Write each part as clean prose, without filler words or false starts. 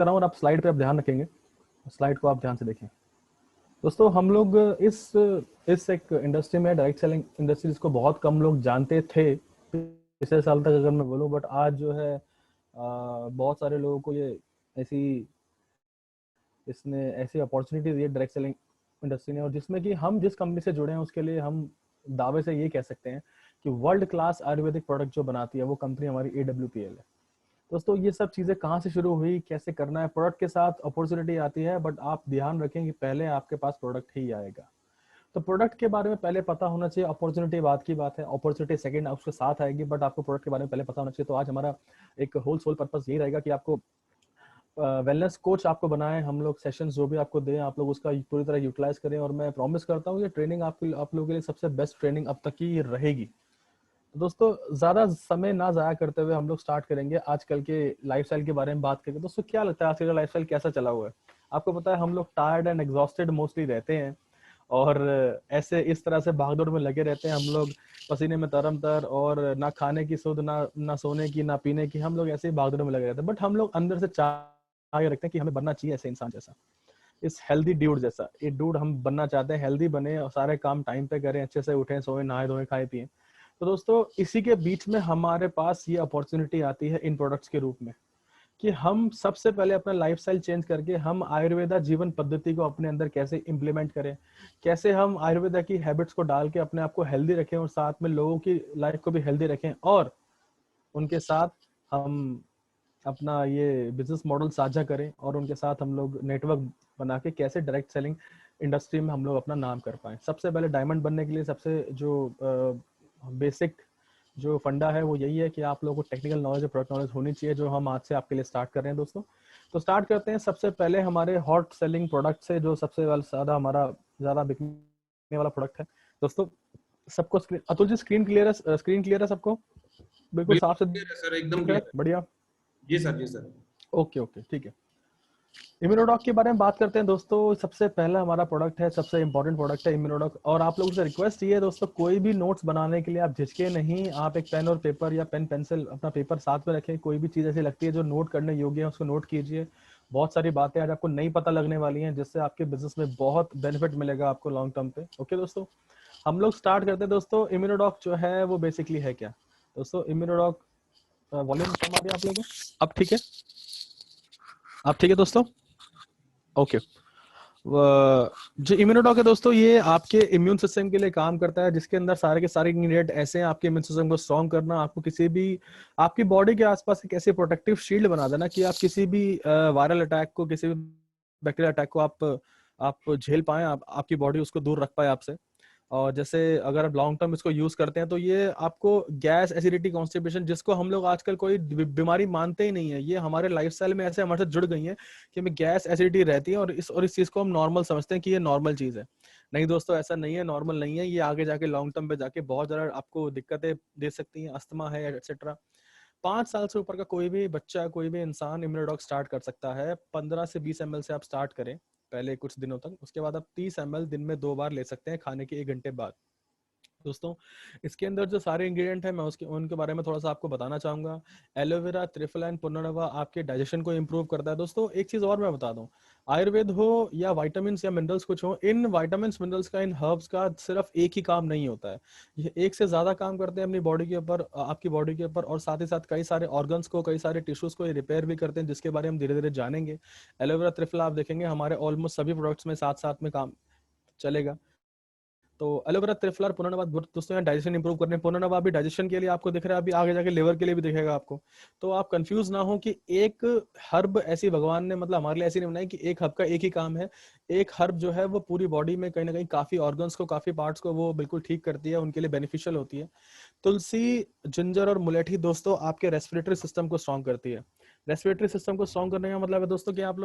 रहा हूँ और आप स्लाइड पे आप ध्यान रखेंगे, स्लाइड को आप ध्यान से देखें। दोस्तों हम लोग इस एक इंडस्ट्री में, डायरेक्ट सेलिंग इंडस्ट्री, जिसको बहुत कम लोग जानते थे पिछले साल तक अगर मैं बोलूँ, बट आज जो है बहुत सारे लोगों को ये इसने ऐसी अपॉर्चुनिटी दी है डायरेक्ट सेलिंग इंडस्ट्री ने, और जिसमें कि हम जिस कंपनी से जुड़े हैं उसके लिए हम दावे से ये कह सकते हैं कि वर्ल्ड क्लास आयुर्वेदिक प्रोडक्ट जो बनाती है वो कंपनी हमारी AWPL है। दोस्तों ये सब चीज़ें कहाँ से शुरू हुई, कैसे करना है, प्रोडक्ट के साथ अपॉर्चुनिटी आती है, बट आप ध्यान रखें कि पहले आपके पास प्रोडक्ट ही आएगा। तो प्रोडक्ट के बारे में पहले पता होना चाहिए, अपॉर्चुनिटी बाद की बात है, अपॉर्चुनिटी सेकंड उसके साथ आएगी, बट आपको प्रोडक्ट के बारे में पहले पता होना चाहिए। तो आज हमारा एक होल सोल पर्पस यही रहेगा कि आपको वेलनेस कोच आपको बनाएं, हम लोग सेशंस जो भी आपको दें आप लोग उसका पूरी तरह यूटिलाइज करें, और मैं प्रॉमिस करता हूँ ये ट्रेनिंग आप लोगों के लिए सबसे बेस्ट ट्रेनिंग अब तक की रहेगी। तो दोस्तों ज्यादा समय ना जाया करते हुए हम लोग स्टार्ट करेंगे आजकल के लाइफस्टाइल के बारे में बात करके। दोस्तों क्या लगता है आजकल का लाइफस्टाइल कैसा चला हुआ है? आपको पता है हम लोग टायर्ड एंड एग्जॉस्टेड मोस्टली रहते हैं, और ऐसे इस तरह से भागदौड़ में लगे रहते हैं हम लोग, पसीने में तरम-तर, और ना खाने की सुध, ना सोने की, ना पीने की, हम लोग ऐसे ही भागदौड़ में लगे रहते हैं। बट हम लोग अंदर से चाह रखते हैं कि हमें बनना चाहिए ऐसे इंसान जैसा, इस हेल्दी ड्यूड जैसा। ये ड्यूड हम बनना चाहते हैं, हेल्दी बने और सारे काम टाइम पे करें, अच्छे से उठें, सोएं, नहाए धोएं, खाए पिए। तो दोस्तों इसी के बीच में हमारे पास ये अपॉर्चुनिटी आती है इन प्रोडक्ट्स के रूप में कि हम सबसे पहले अपना लाइफस्टाइल चेंज करके हम आयुर्वेदा जीवन पद्धति को अपने अंदर कैसे इम्प्लीमेंट करें, कैसे हम आयुर्वेदा की हैबिट्स को डाल के अपने आप को हेल्दी रखें और साथ में लोगों की लाइफ को भी हेल्दी रखें, और उनके साथ हम अपना ये बिजनेस मॉडल साझा करें, और उनके साथ हम लोग नेटवर्क बना के कैसे डायरेक्ट सेलिंग इंडस्ट्री में हम लोग अपना नाम कर पाए। सबसे पहले डायमंड बनने के लिए सबसे जो बेसिक जो फंडा है वो यही है कि आप लोगों को टेक्निकल नॉलेज और प्रोडक्ट नॉलेज होनी चाहिए, जो हम आज से आपके लिए स्टार्ट कर रहे हैं दोस्तों। तो स्टार्ट करते हैं सबसे पहले हमारे हॉट सेलिंग प्रोडक्ट से, जो सबसे ज़्यादा हमारा ज़्यादा बिकने वाला प्रोडक्ट है दोस्तों। सबको अतुल जी स्क्रीन क्लियर है? स्क्रीन क्लियर है सबको? बिल्कुल साफ से क्लियर है सर, एकदम दिख रहा है? क्लियर। बढ़िया। जी सर, जी सर। ओके ओके ठीक है। इम्यूनोडॉक के बारे में बात करते हैं दोस्तों। सबसे पहला हमारा प्रोडक्ट है, सबसे इंपॉर्टेंट प्रोडक्ट है इम्यूनोडॉक। और आप लोगों से रिक्वेस्ट ये है दोस्तों, कोई भी नोट्स बनाने के लिए आप झिझके नहीं, आप एक पेन और पेपर या पेन पेंसिल अपना पेपर साथ में रखें। कोई भी चीज़ ऐसी लगती है जो नोट करने योग्य है उसको नोट कीजिए। बहुत सारी बातें आज आपको नहीं पता लगने वाली हैं, जिससे आपके बिजनेस में बहुत बेनिफिट मिलेगा आपको लॉन्ग टर्म पे। ओके दोस्तों, हम लोग स्टार्ट करते हैं दोस्तों। इम्यूनोडॉक जो है वो बेसिकली है क्या दोस्तों? इम्यूनोडॉक, वॉल्यूम कम आ रही है आप लोगों को? अब ठीक है? अब ठीक है दोस्तों? ओके। जो इम्यूनोडॉक है दोस्तों, ये आपके इम्यून सिस्टम के लिए काम करता है, जिसके अंदर सारे के सारे इंग्रेडिएंट ऐसे हैं आपके इम्यून सिस्टम को स्ट्रॉन्ग करना, आपको किसी भी आपकी बॉडी के आसपास एक ऐसी प्रोटेक्टिव शील्ड बना देना कि आप किसी भी वायरल अटैक को, किसी भी बैक्टीरियल अटैक को आप झेल पाए, आपकी बॉडी उसको दूर रख पाए आपसे। और जैसे अगर आप लॉन्ग टर्म इसको यूज करते हैं तो ये आपको गैस, एसिडिटी, कॉन्स्टिपेशन, जिसको हम लोग आजकल कोई बीमारी मानते ही नहीं है, ये हमारे लाइफस्टाइल में ऐसे हमारे साथ जुड़ गई है कि हमें गैस, एसिडिटी रहती है, और इस चीज को हम नॉर्मल समझते हैं कि ये नॉर्मल चीज है। नहीं दोस्तों, ऐसा नहीं है, नॉर्मल नहीं है। ये आगे जाके लॉन्ग टर्म पे जाके बहुत ज्यादा आपको दिक्कतें दे सकती हैं। अस्थमा है एक्सेट्रा। 5 साल से ऊपर का कोई भी बच्चा, कोई भी इंसान इम्यूनोडॉक स्टार्ट कर सकता है। 15 से 20 ml से आप स्टार्ट करें पहले कुछ दिनों तक, उसके बाद आप 30 ml दिन में 2 बार ले सकते हैं, खाने के 1 घंटे बाद। दोस्तों इसके अंदर जो सारे इंग्रेडिएंट है मैं उनके बारे में थोड़ा सा आपको बताना चाहूंगा। एलोवेरा, त्रिफला, पुनर्नवा आपके डाइजेशन को इंप्रूव करता है। दोस्तों एक चीज और मैं बता दूं, आयुर्वेद हो या विटामिन या मिनरल्स कुछ हो, इन विटामिन मिनरल्स का, इन हर्ब्स का सिर्फ एक ही काम नहीं होता है, ये एक से ज्यादा काम करते हैं अपनी बॉडी के ऊपर, आपकी बॉडी के ऊपर, और साथ ही साथ कई सारे ऑर्गन्स को, कई सारे टिश्यूज को ये रिपेयर भी करते हैं, जिसके बारे में हम धीरे धीरे जानेंगे। एलोवेरा, त्रिफला आप देखेंगे हमारे ऑलमोस्ट सभी प्रोडक्ट्स में साथ साथ में काम चलेगा। तो एलोवेरा, त्रिफला, पुनर्नवा दोस्तों यहाँ डाइजेशन इंप्रूव करने, पुनर्नवा भी डाइजेशन के लिए आपको दिख रहा है, अभी आगे जाके लिवर के लिए भी दिखेगा आपको। तो आप कंफ्यूज ना हो कि एक हर्ब ऐसी भगवान ने, मतलब हमारे लिए ऐसी नहीं बनाई कि एक हर्ब का एक ही काम है। एक हर्ब जो है वो पूरी बॉडी में कहीं ना कहीं काफी ऑर्गन्स को, काफी पार्ट्स को वो बिल्कुल ठीक करती है, उनके लिए बेनिफिशियल होती है। तुलसी, जिंजर और मुलेठी दोस्तों आपके रेस्पिरेटरी सिस्टम को स्ट्रॉन्ग करती है। रेस्पिरेटरी सिस्टम को स्ट्रॉन्ग करने का मतलब है दोस्तों कि आप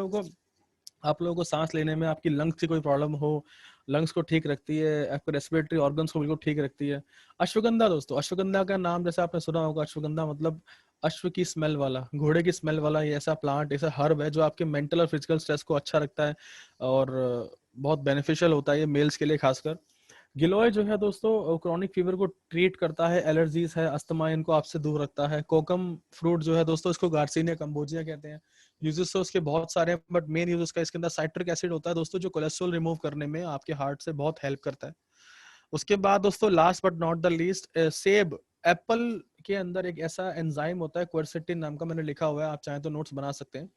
लोगों को सांस लेने में, आपकी लंग्स की कोई प्रॉब्लम हो, लंग्स को ठीक रखती है, आपके रेस्पिरेटरी ऑर्गन्स को बिल्कुल ठीक रखती है। अश्वगंधा दोस्तों, अश्वगंधा का नाम जैसे आपने सुना होगा, अश्वगंधा मतलब अश्व की स्मेल वाला, घोड़े की स्मेल वाला, ये ऐसा प्लांट, ऐसा हर्ब है जो आपके मेंटल और फिजिकल स्ट्रेस को अच्छा रखता है, और बहुत बेनिफिशियल होता है ये मेल्स के लिए खासकर। गिलोय जो है दोस्तों क्रॉनिक फीवर को ट्रीट करता है, एलर्जीज है, अस्थमा, इनको आपसे दूर रखता है। कोकम फ्रूट जो है दोस्तों, इसको गार्सिनिया कंबोजिया कहते हैं, यूजेस तो उसके बहुत सारे हैं, बट मेन यूज उसका इसके अंदर साइट्रिक एसिड होता है दोस्तों, जो कोलेस्ट्रॉल रिमूव करने में आपके हार्ट से बहुत हेल्प करता है। उसके बाद दोस्तों last but not the least, सेब, एप्पल के अंदर एक ऐसा एंजाइम होता है क्वेरसेटिन नाम का, मैंने लिखा हुआ है, आप चाहें तो नोट्स बना सकते हैं,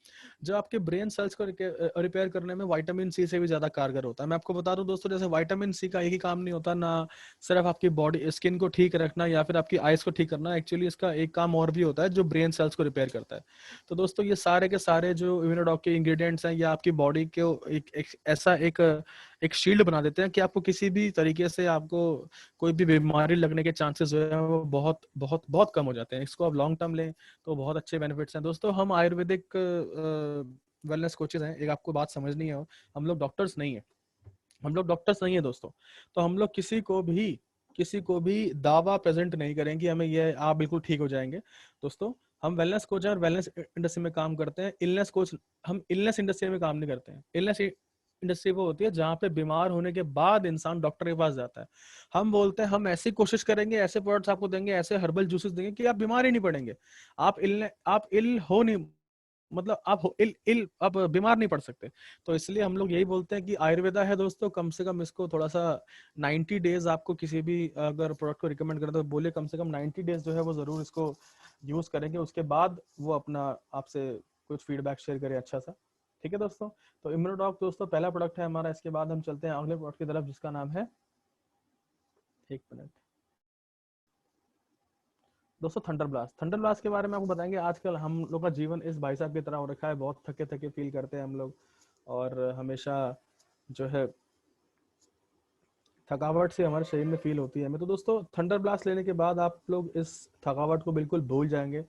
जो आपके ब्रेन सेल्स को रिपेयर करने में विटामिन सी से भी ज्यादा कारगर होता है। मैं आपको बता दूं दोस्तों, जैसे विटामिन सी का एक ही काम नहीं होता ना, सिर्फ आपकी बॉडी स्किन को ठीक रखना या फिर आपकी आइज को ठीक करना, एक्चुअली इसका एक काम और भी होता है जो ब्रेन सेल्स को रिपेयर करता है। तो दोस्तों ये सारे के सारे जो इम्यूनोडॉक के इंग्रेडिएंट्स हैं, ये आपकी बॉडी को ऐसा एक शील्ड बना देते हैं कि आपको किसी भी तरीके से आपको कोई भी बीमारी लगने के चांसेस जो है वो बहुत बहुत बहुत कम हो जाते हैं। इसको आप लॉन्ग टर्म लें तो बहुत अच्छे बेनिफिट्स हैं दोस्तों। हम आयुर्वेदिक वेलनेस कोचेज हैं, एक आपको बात समझनी है, हम लोग डॉक्टर्स नहीं है, हम लोग डॉक्टर्स नहीं है दोस्तों। तो हम लोग किसी को भी दावा प्रेजेंट नहीं करेंगे हमें ये आप बिल्कुल ठीक हो जाएंगे दोस्तों। हम वेलनेस कोच हैं और वेलनेस इंडस्ट्री में काम करते हैं। इलनेस कोच, हम इलनेस इंडस्ट्री में काम नहीं करते हैं। इलनेस इंडस्ट्री वो होती है जहाँ पे बीमार होने के बाद इंसान डॉक्टर के पास जाता है। हम बोलते हैं हम ऐसी कोशिश करेंगे, ऐसे प्रोडक्ट्स आपको देंगे, ऐसे हर्बल जूसेस देंगे कि आप बीमार ही नहीं पड़ेंगे। आप इल हो नहीं, मतलब आप आप बीमार नहीं पड़ सकते। तो इसलिए हम लोग यही बोलते हैं कि आयुर्वेदा है दोस्तों, कम से कम इसको थोड़ा सा 90 डेज आपको किसी भी अगर प्रोडक्ट को रिकमेंड करें तो बोले कम से कम 90 डेज जो है वो जरूर इसको यूज करेंगे, उसके बाद वो अपना आपसे कुछ फीडबैक शेयर करें अच्छा सा। ठीक है दोस्तों, तो इम्यूनोडॉक दोस्तों पहला प्रोडक्ट है हमारा। इसके बाद हम चलते हैं अगले प्रोडक्ट की तरफ जिसका नाम है, एक मिनट दोस्तों, थंडर ब्लास्ट। थंडर ब्लास्ट के बारे में आपको बताएंगे। आजकल हम लोग का जीवन इस भाई साहब की तरह हो रखा है, बहुत थके थके फील करते हैं हम लोग, और हमेशा जो है थकावट से हमारे शरीर में फील होती है हमें। तो दोस्तों थंडर ब्लास्ट लेने के बाद आप लोग इस थकावट को बिल्कुल भूल जाएंगे।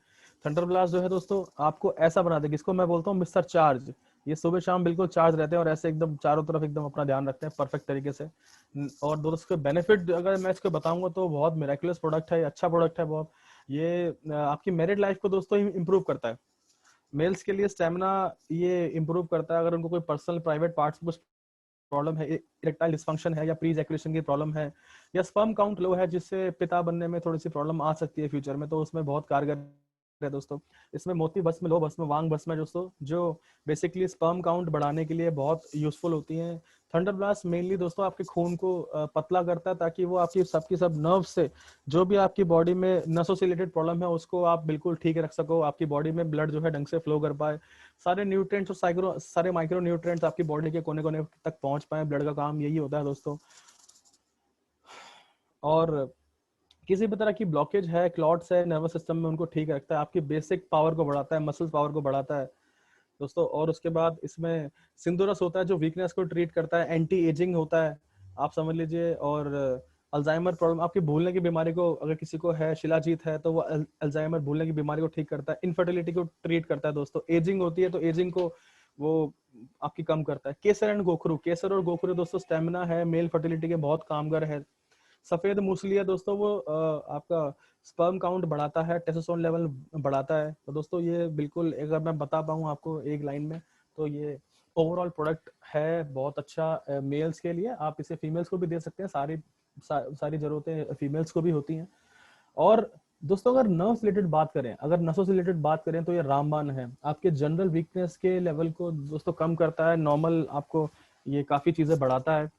थंडर ब्लास्ट जो है दोस्तों आपको ऐसा बना देगा, इसको मैं बोलता हूँ मिस्टर चार्ज। ये सुबह शाम बिल्कुल चार्ज रहते हैं और ऐसे एकदम चारों तरफ एकदम अपना ध्यान रखते हैं परफेक्ट तरीके से। और दोस्तों बेनिफिट अगर मैं इसको बताऊंगा तो बहुत मिराकुलस प्रोडक्ट है, अच्छा प्रोडक्ट है बहुत। ये आपकी मैरिड लाइफ को दोस्तों इंप्रूव करता है। मेल्स के लिए स्टेमिना ये इंप्रूव करता है। अगर उनको कोई पर्सनल प्राइवेट पार्ट्स में कुछ प्रॉब्लम है, इरेक्टाइल डिस्फंक्शन है या प्री इजैकुलेशन की प्रॉब्लम है या स्पर्म काउंट लो है जिससे पिता बनने में थोड़ी सी प्रॉब्लम आ सकती है फ्यूचर में, तो उसमें बहुत कारगर है दोस्तों। इसमें मोती भस्म, लो भस्म, वांग भस्म है दोस्तों, जो बेसिकली स्पर्म काउंट बढ़ाने के लिए बहुत यूजफुल होती हैं। थंडर ब्लास्ट मेनली दोस्तों आपके खून को पतला करता है ताकि वो आपकी सबकी सब नर्व से जो भी आपकी बॉडी में नसों से रिलेटेड प्रॉब्लम है उसको आप बिल्कुल ठीक रख सको, आपकी बॉडी में ब्लड जो है ढंग से फ्लो कर पाए, सारे न्यूट्रिएंट्स और सारे माइक्रो न्यूट्रिएंट्स आपकी बॉडी के कोने कोने तक पहुंच पाए। ब्लड का काम यही होता है दोस्तों। और किसी भी तरह की ब्लॉकेज है, क्लॉट्स है नर्वस सिस्टम में, उनको ठीक रखता है, आपकी बेसिक पावर को बढ़ाता है, मसल पावर को बढ़ाता है दोस्तों। और उसके बाद इसमें सिंदूरस होता है जो वीकनेस को ट्रीट करता है, एंटी एजिंग होता है आप समझ लीजिए। और अल्जाइमर प्रॉब्लम, आपकी भूलने की बीमारी को अगर किसी को है, शिलाजीत है, तो वो अल्जाइमर भूलने की बीमारी को ठीक करता है, इनफर्टिलिटी को ट्रीट करता है दोस्तों। एजिंग होती है तो एजिंग को वो आपकी कम करता है। केसर एंड गोखरू, केसर और गोखरू दोस्तों स्टेमिना है, मेल फर्टिलिटी के बहुत कामगार है। सफेद मूसली है दोस्तों, वो आपका स्पर्म काउंट बढ़ाता है, टेस्टोस्टेरोन लेवल बढ़ाता है। तो दोस्तों ये बिल्कुल अगर मैं बता पाऊँ आपको एक लाइन में तो ये ओवरऑल प्रोडक्ट है बहुत अच्छा मेल्स के लिए। आप इसे फीमेल्स को भी दे सकते हैं, सारी जरूरतें फीमेल्स को भी होती हैं। और दोस्तों अगर नर्व रिलेटेड बात करें, अगर नसों से रिलेटेड बात करें तो ये रामबाण है, आपके जनरल वीकनेस के लेवल को दोस्तों कम करता है, नॉर्मल आपको ये काफी चीजें बढ़ाता है,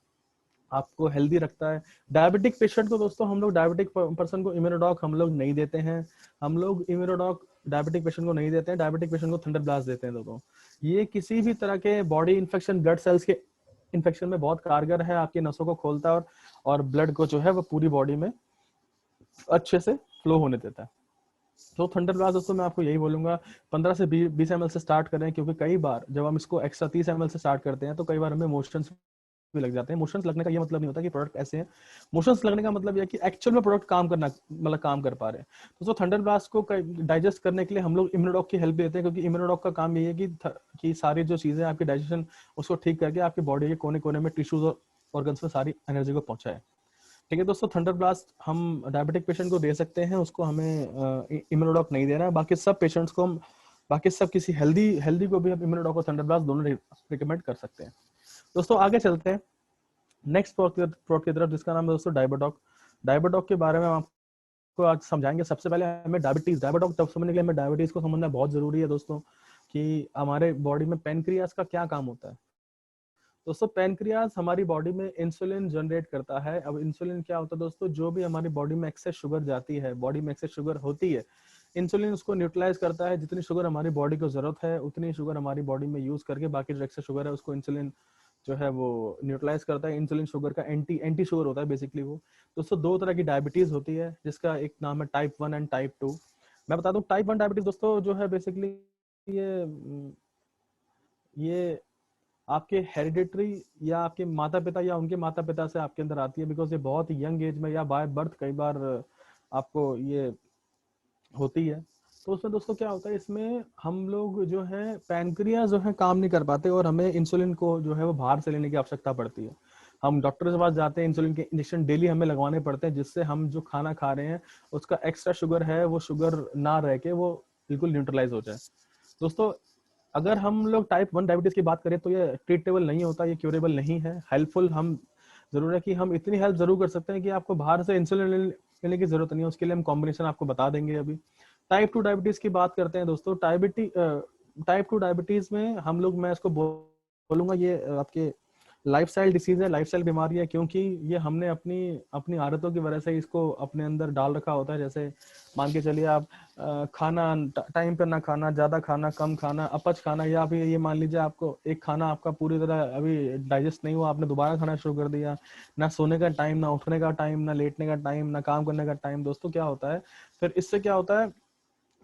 आपको हेल्दी रखता है। डायबिटिक पेशेंट को दोस्तों, हम लोग डायबिटिक पर्सन को इम्यूनोडॉक हम लोग नहीं देते हैं, हम लोग इम्यूनोडॉक डायबिटिक पेशेंट को नहीं देते हैं, डायबिटिक पेशेंट को थंडर ब्लास्ट देते हैं दोस्तों। ये किसी भी तरह के बॉडी इन्फेक्शन, ब्लड सेल्स के इन्फेक्शन में बहुत कारगर है, आपकी नसों को खोलता है और ब्लड को जो है वो पूरी बॉडी में अच्छे से फ्लो होने देता है। तो थंडर ब्लास्ट दोस्तों मैं आपको यही बोलूंगा 15 से 20 ml से स्टार्ट करें, क्योंकि कई बार जब हम इसको एक्स्ट्रा 30 ml से स्टार्ट करते हैं तो कई बार हमें मोशंस भी लग जाते हैं। मोशंस लगने का ये मतलब नहीं होता कि प्रोडक्ट ऐसे हैं, मोशंस लगने का मतलब यह कि एक्चुअल में प्रोडक्ट काम करना, मतलब काम कर पा रहे हैं। दोस्तों थंडर ब्लास्ट को डाइजेस्ट करने के लिए हम लोग इम्यूनोडॉक की हेल्प लेते हैं, क्योंकि इम्यूनोडॉक का काम यही है कि सारी जो चीजें आपकी डाइजेशन उसको ठीक करके आपकी बॉडी के कोने कोने में टिश्यूज और ऑर्गन्स में सारी एनर्जी को पहुंचाए। ठीक है दोस्तों, थंडर ब्लास्ट हम डायबिटिक पेशेंट को दे सकते हैं, उसको हमें इम्यूनोडॉक नहीं देना है। बाकी सब पेशेंट्स को हम, बाकी सब किसी हेल्दी को भी हम इम्यूनोडॉक और थंडर ब्लास्ट दोनों रिकमेंड कर सकते हैं। दोस्तों आगे चलते हैं नेक्स्ट प्रोडक्ट की तरफ जिसका नाम है दोस्तों डायबोडॉक। डायबोडॉक के बारे में हम आपको आज समझाएंगे। सबसे पहले हमें डायबिटीज को समझने के लिए हमें डायबिटीज को समझना बहुत जरूरी है दोस्तों। कि हमारे बॉडी में पेनक्रियास का क्या काम होता है। दोस्तों पेनक्रियास हमारी बॉडी में इंसुलिन जनरेट करता है। अब इंसुलिन क्या होता है दोस्तों, जो भी हमारी बॉडी में एक्सेस शुगर जाती है, बॉडी में एक्सेस शुगर होती है, इंसुलिन उसको न्यूट्रलाइज करता है। जितनी शुगर हमारी बॉडी को जरूरत है उतनी शुगर हमारी बॉडी में यूज करके बाकी जो एक्सेस शुगर है उसको इंसुलिन जो है वो न्यूट्रलाइज करता है। इंसुलिन शुगर का एंटी एंटी शुगर होता है बेसिकली वो। दोस्तों दो तरह की डायबिटीज होती है, जिसका एक नाम है टाइप 1 एंड टाइप 2। मैं बता दूं टाइप 1 डायबिटीज दोस्तों जो है बेसिकली ये आपके हेरिडिटरी या आपके माता पिता या उनके माता पिता से आपके अंदर आती है, बिकॉज ये बहुत यंग एज में या बाय बर्थ कई बार आपको ये होती है। तो उसमें दोस्तों क्या होता है, इसमें हम लोग जो है पैनक्रियास जो है काम नहीं कर पाते और हमें इंसुलिन को जो है वो बाहर से लेने की आवश्यकता पड़ती है। हम डॉक्टर के पास जाते हैं, इंसुलिन के इंजेक्शन डेली हमें लगवाने पड़ते हैं, जिससे हम जो खाना खा रहे हैं उसका एक्स्ट्रा शुगर है वो शुगर ना रह के वो बिल्कुल न्यूट्रलाइज हो जाए। दोस्तों अगर हम लोग टाइप 1 डायबिटीज की बात करें तो ये ट्रीटेबल नहीं होता, ये क्यूरेबल नहीं है। हेल्पफुल हम जरूर है कि हम इतनी हेल्प जरूर कर सकते हैं कि आपको बाहर से इंसुलिन लेने की जरूरत नहीं है। उसके लिए हम कॉम्बिनेशन आपको बता देंगे। अभी टाइप 2 डायबिटीज की बात करते हैं दोस्तों। टाइप 2 डायबिटीज में हम लोग, मैं इसको बोलूंगा ये आपके लाइफस्टाइल डिसीज है, लाइफस्टाइल बीमारी है, क्योंकि ये हमने अपनी अपनी आदतों की वजह से इसको अपने अंदर डाल रखा होता है। जैसे मान के चलिए आप खाना टाइम पर ना खाना, ज्यादा खाना, कम खाना, अपच खाना, या फिर ये मान लीजिए आपको एक खाना आपका पूरी तरह अभी डाइजेस्ट नहीं हुआ, आपने दोबारा खाना शुरू कर दिया। ना सोने का टाइम, ना उठने का टाइम, ना लेटने का टाइम, ना काम करने का टाइम। दोस्तों क्या होता है फिर, इससे क्या होता है,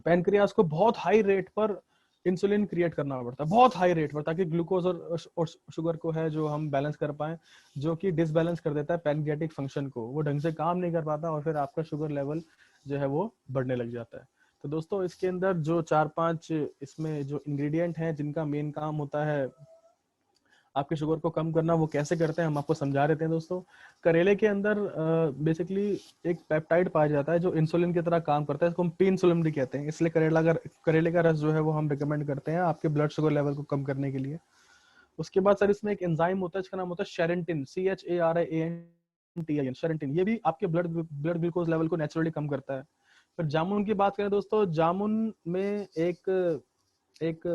पैनक्रियास को बहुत हाई रेट पर इंसुलिन क्रिएट करना पड़ता है, बहुत हाई रेट पर, ताकि ग्लूकोज और शुगर को है जो हम बैलेंस कर पाए, जो कि डिसबैलेंस कर देता है पैनक्रियाटिक फंक्शन को। वो ढंग से काम नहीं कर पाता और फिर आपका शुगर लेवल जो है वो बढ़ने लग जाता है। तो दोस्तों इसके अंदर जो 4-5 इसमें जो इंग्रेडिएंट हैं जिनका मेन काम होता है आपके शुगर को कम करना, वो कैसे करते हैं हम आपको समझा रहे थे दोस्तों। करेले के अंदर बेसिकली एक पेप्टाइड पाया जाता है जो इंसुलिन की तरह काम करता है, इसको हम पी इंसुलिन भी कहते हैं। इसलिए करेले का रस जो है वो हम रिकमेंड करते हैं आपके ब्लड शुगर लेवल को कम करने के लिए। उसके बाद सर इसमें एक एंजाइम होता है जिसका नाम होता है शेरेंटिन, CHARIANTIN, शेरेंटिन। ये भी आपके ब्लड ग्लूकोज लेवल को नेचुरली कम करता है। फिर जामुन की बात करें दोस्तों, जामुन में एक एक